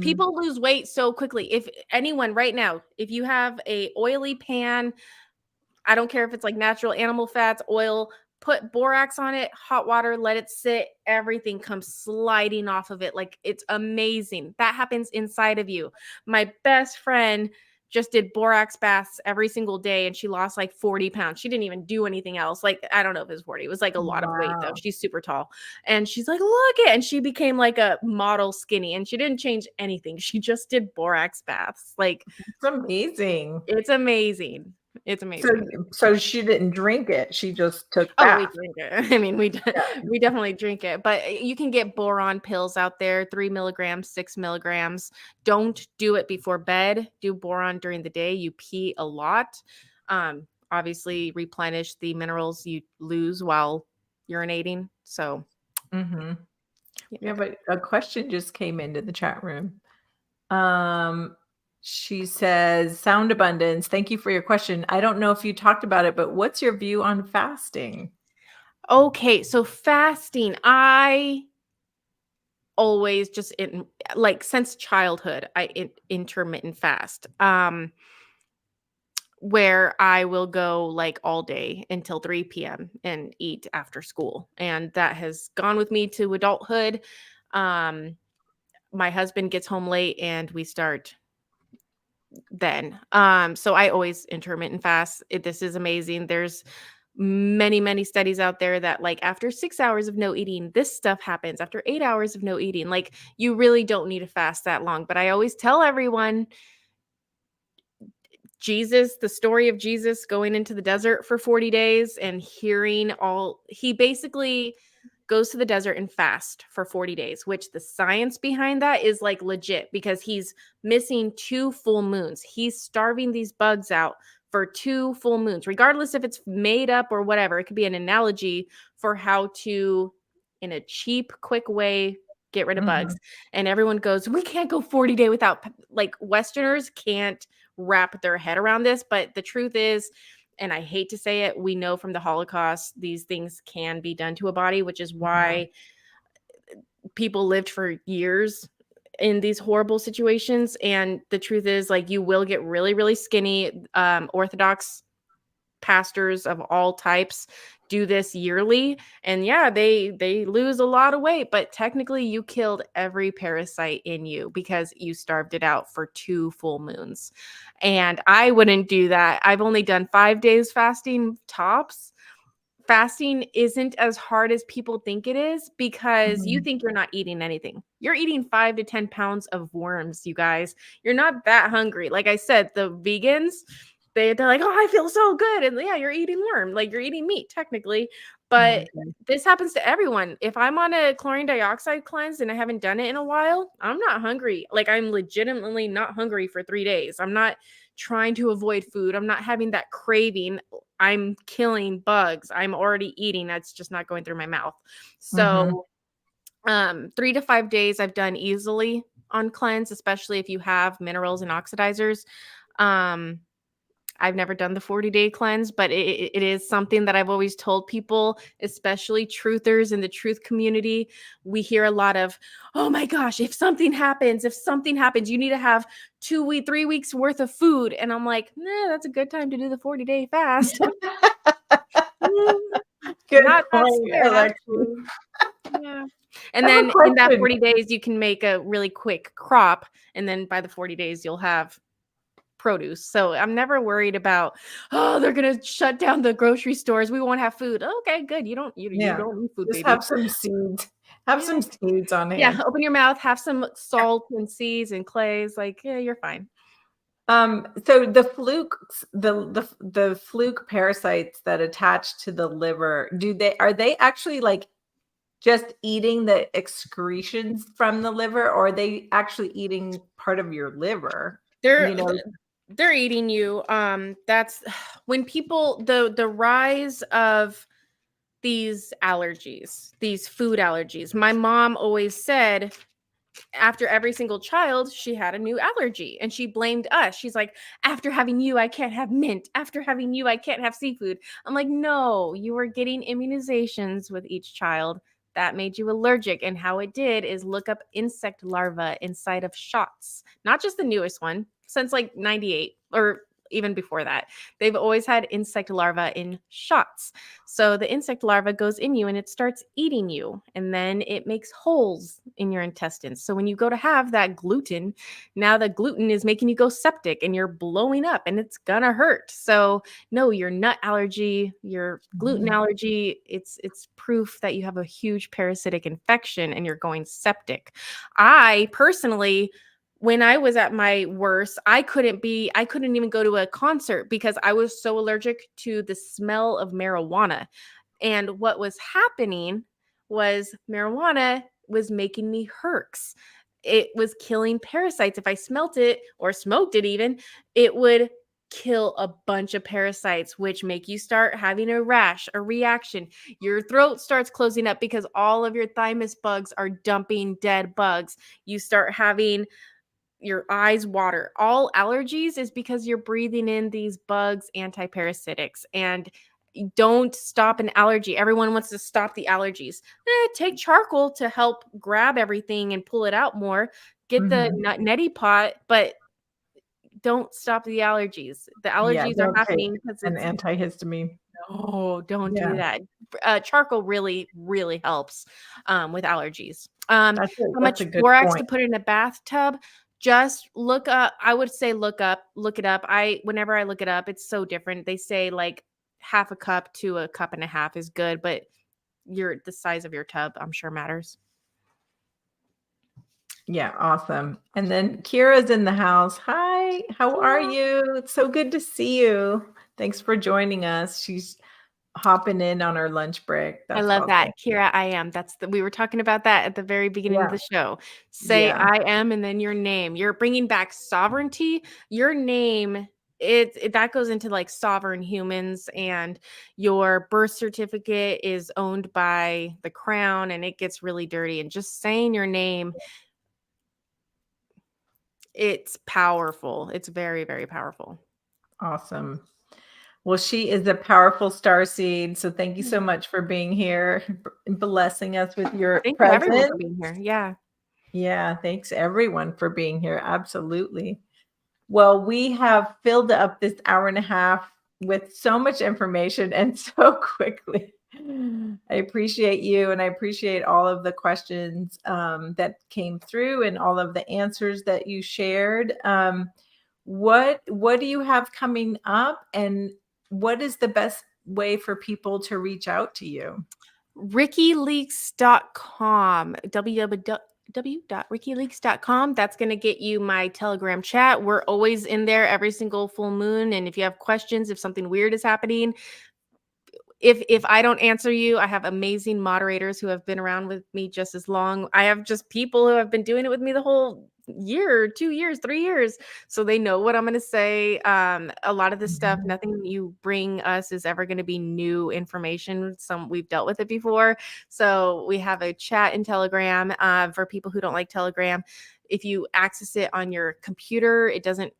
People lose weight so quickly. If anyone right now, if you have a oily pan, I don't care if it's like natural animal fats, oil, put borax on it, hot water, let it sit. Everything comes sliding off of it. Like, it's amazing. That happens inside of you. My best friend just did borax baths every single day, and she lost like 40 pounds. She didn't even do anything else. Like, I don't know if it was 40. It was like a lot of weight though. Wow. She's super tall. And she's like, look it. And she became like a model skinny, and she didn't change anything. She just did borax baths. Like, It's amazing. it's amazing. It's So, amazing. so she didn't drink it. She just took Oh, we bath. drink it. I mean, Yeah. we definitely drink it. But you can get boron pills out there, 3 milligrams, 6 milligrams. Don't do it before bed. Do boron during the day. You pee a lot. Obviously, replenish the minerals you lose while urinating. So, Mm-hmm. yeah. Yeah, but a question just came into the chat room. Um, she says, "Sound abundance. Thank you for your question. I don't know if you talked about it, but what's your view on fasting?" Okay, so fasting, I always just like since childhood, intermittent fast. Where I will go like all day until 3 p.m. and eat after school. And that has gone with me to adulthood. Um, my husband gets home late and we start then. So I always intermittent fast. This is amazing. There's many studies out there that like after 6 hours of no eating, this stuff happens. After 8 hours of no eating, like you really don't need to fast that long. But I always tell everyone, Jesus, the story of Jesus going into the desert for 40 days and he basically goes to the desert and fast for 40 days, which the science behind that is like legit because he's missing 2 full moons. He's starving these bugs out for 2 full moons, regardless if it's made up or whatever. It could be an analogy for how to, in a cheap, quick way, get rid of bugs. Mhm. And everyone goes, we can't go 40-day without, like, Westerners can't wrap their head around this. But the truth is, and I hate to say it, we know from the Holocaust, these things can be done to a body, which is Yeah. why people lived for years in these horrible situations. And the truth is, like, you will get really skinny. Orthodox pastors of all types do this yearly, and yeah, they lose a lot of weight, but technically you killed every parasite in you because you starved it out for 2 full moons. And I wouldn't do that. I've only done 5 days fasting tops. Fasting isn't as hard as people think it is because you Mhm. think you're not eating anything. You're eating 5 to 10 pounds of worms, you guys. You're not that hungry. Like I said, the vegans, they're like, oh, I feel so good. And yeah, you're eating worm, like you're eating meat technically. But Okay. this happens to everyone. If I'm on a chlorine dioxide cleanse and I haven't done it in a while, I'm not hungry. Like I'm legitimately not hungry for 3 days. I'm not trying to avoid food. I'm not having that craving. I'm killing bugs. I'm already eating. That's just not going through my mouth. Mhm. So 3 to 5 days I've done easily on cleanse, especially if you have minerals and oxidizers. Um, I've never done the 40-day cleanse, but it is something that I've always told people, especially truthers in the truth community. We hear a lot of, oh my gosh, if something happens, you need to have 3 weeks worth of food. And I'm like, nah, that's a good time to do the 40-day fast. Mm, Good not that point, scared, Alexi. actually. Yeah. I And have a then in that question. 40 days, you can make a really quick crop. And then by the 40 days, you'll have produce. So I'm never worried about, oh, they're gonna shut down the grocery stores. We won't have food. Okay, good. You Yeah. don't need food, Just have baby. some seeds. Have Yeah. some seeds on Yeah. hand. Open your mouth, have some salt and seeds and clays. Like, yeah, you're fine. So the flukes, the fluke parasites that attach to the liver, are they actually like just eating the excretions from the liver, or are they actually eating part of your liver? They're You know, they're eating you. That's when people the rise of these allergies, these food allergies. My mom always said after every single child, she had a new allergy and she blamed us. She's like, after having you, I can't have mint. After having you, I can't have seafood. I'm like, no, you were getting immunizations with each child. That made you allergic. And how it did is look up insect larvae inside of shots, not just the newest one, since like 98 or even before that. They've always had insect larvae in shots. So the insect larva goes in you and it starts eating you, and then it makes holes in your intestines. So when you go to have that gluten, now the gluten is making you go septic and you're blowing up and it's gonna hurt. So no, your nut allergy, your gluten allergy, it's proof that you have a huge parasitic infection and you're going septic. I personally, when I was at my worst, I couldn't even go to a concert because I was so allergic to the smell of marijuana. And what was happening was marijuana was making me herx. It was killing parasites. If I smelt it or smoked it even, it would kill a bunch of parasites, which make you start having a rash, a reaction. Your throat starts closing up because all of your thymus bugs are dumping dead bugs. You start having your eyes water. All allergies is because you're breathing in these bugs, antiparasitics. And don't stop an allergy. Everyone wants to stop the allergies. Take charcoal to help grab everything and pull it out more. Get the neti pot, but don't stop the allergies. The Yeah, allergies are don't take happening because an it's antihistamine. no, don't Yeah, do that. Charcoal really, really helps with allergies. How that's much a good borax point. to put in a bathtub? Just look up. I would say look it up. Whenever I look it up, it's so different. They say like half a cup to a cup and a half is good, but the size of your tub, I'm sure, matters. Yeah, awesome. And then Kira's in the house. Hi, how are you? It's so good to see you. Thanks for joining us. She's hopping in on her lunch break. I That's love awesome. that. Kira, I am. We were talking about that at the very beginning of Yeah, the show. Say yeah, I am and then your name. You're bringing back sovereignty. Your name, that goes into like sovereign humans, and your birth certificate is owned by the crown and it gets really dirty. And just saying your name, it's powerful. It's very, very powerful. awesome. Well, she is a powerful star seed. So thank you so much for being here, blessing us with your Thank you everyone for presence. being here. Yeah. Yeah, thanks everyone for being here. Absolutely. Well, we have filled up this hour and a half with so much information and so quickly. I appreciate you, and I appreciate all of the questions that came through and all of the answers that you shared. What do you have coming up, and what is the best way for people to reach out to you? RickyLeaks.com, www.rickyleaks.com. That's going to get you my Telegram chat. We're always in there every single full moon. And if you have questions, if something weird is happening, if I don't answer you, I have amazing moderators who have been around with me just as long. I have just people who have been doing it with me the whole year, 2 years, 3 years. So they know what I'm going to say. A lot of this stuff, nothing you bring us is ever going to be new information. We've dealt with it before. So we have a chat in Telegram for people who don't like Telegram. If you access it on your computer, it doesn't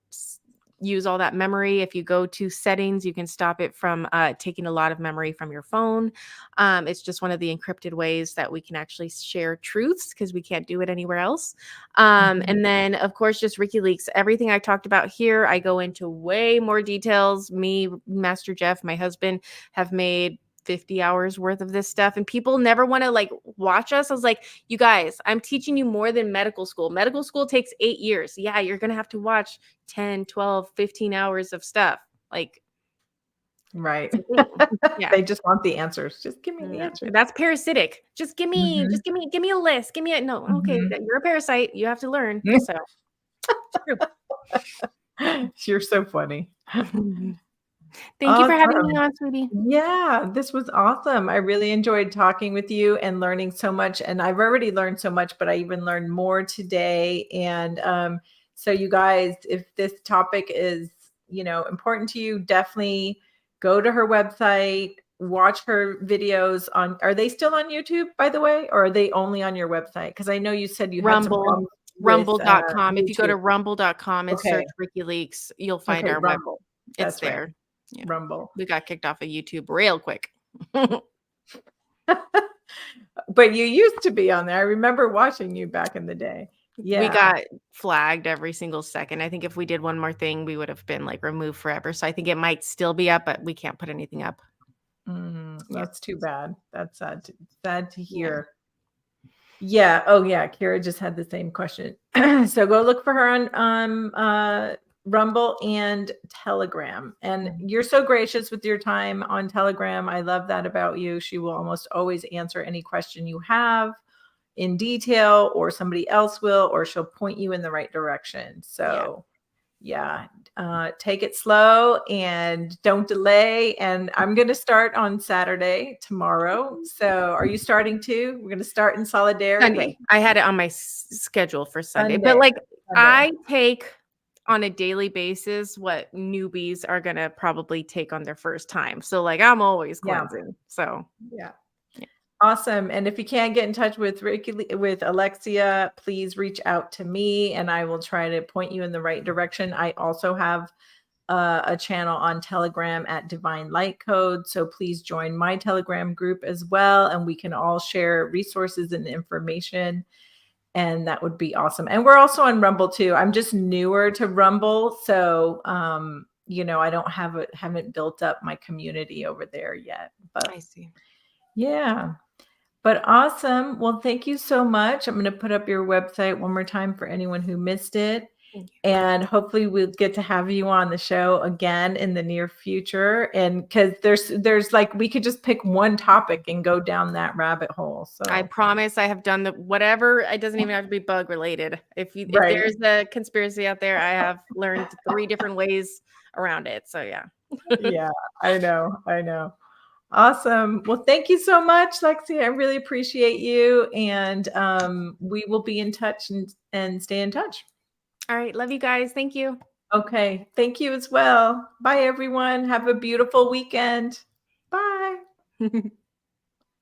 use all that memory. If you go to settings, you can stop it from taking a lot of memory from your phone. It's just one of the encrypted ways that we can actually share truths because we can't do it anywhere else. And then, of course, just WikiLeaks. Everything I talked about here, I go into way more details. Me, Master Jeff, my husband, have made 50 hours worth of this stuff, and people never want to like watch us. I was like, you guys, I'm teaching you more than medical school. Medical school takes 8 years. Yeah, you're going to have to watch 10, 12, 15 hours of stuff. Like, Right. yeah. They just want the answers. Just give me the No, answers. that's parasitic. Just give me a list. Give me a no. Okay, Mhm. you're a parasite. You have to learn. So You're so funny. true. Thank you for having me Awesome. on, sweetie. Yeah, this was awesome. I really enjoyed talking with you and learning so much. And I've already learned so much, but I even learned more today. And so you guys, if this topic is, important to you, definitely go to her website, watch her videos are they still on YouTube, by the way, or are they only on your website? Because I know you said you had some Rumble, problems with rumble.com. If you go YouTube. to rumble.com and Okay. search WikiLeaks, you'll find Okay, our web. Rumble. It's That's right. there. Yeah. Rumble. We got kicked off of YouTube real quick. But you used to be on there. I remember watching you back in the day. Yeah. We got flagged every single second. I think if we did one more thing, we would have been like removed forever. So I think it might still be up, but we can't put anything up. Yeah. That's too bad. That's sad to Yeah. hear. Yeah. Oh, yeah. Kira just had the same question. So go look for her on Rumble and Telegram. And you're so gracious with your time on Telegram. I love that about you. She will almost always answer any question you have in detail, or somebody else will, or she'll point you in the right direction. So yeah, take it slow and don't delay. And I'm going to start on Saturday tomorrow. So are you starting too? We're going to start in solidarity. Sunday. I had it on my schedule for Sunday. Sunday. But like Sunday. I take on a daily basis what newbies are going to probably take on their first time. So like I'm always cleansing. So yeah. Awesome. And if you can't get in touch with Alexia, please reach out to me and I will try to point you in the right direction. I also have a channel on Telegram at Divine Light Code. So please join my Telegram group as well. And we can all share resources and information. And that would be awesome. And we're also on Rumble too. I'm just newer to Rumble. So, I don't haven't built up my community over there yet, but I see. Yeah. But awesome. Well, thank you so much. I'm going to put up your website one more time for anyone who missed it. And hopefully we'll get to have you on the show again in the near future. And because there's like, we could just pick one topic and go down that rabbit hole. So I promise I have done whatever. It doesn't even have to be bug related. If there's a conspiracy out there, I have learned 3 different ways around it. So yeah. Yeah, I know. Awesome. Well, thank you so much, Lexi. I really appreciate you. And we will be in touch and stay in touch. All right. Love you guys. Thank you. Okay. Thank you as well. Bye, everyone. Have a beautiful weekend. Bye.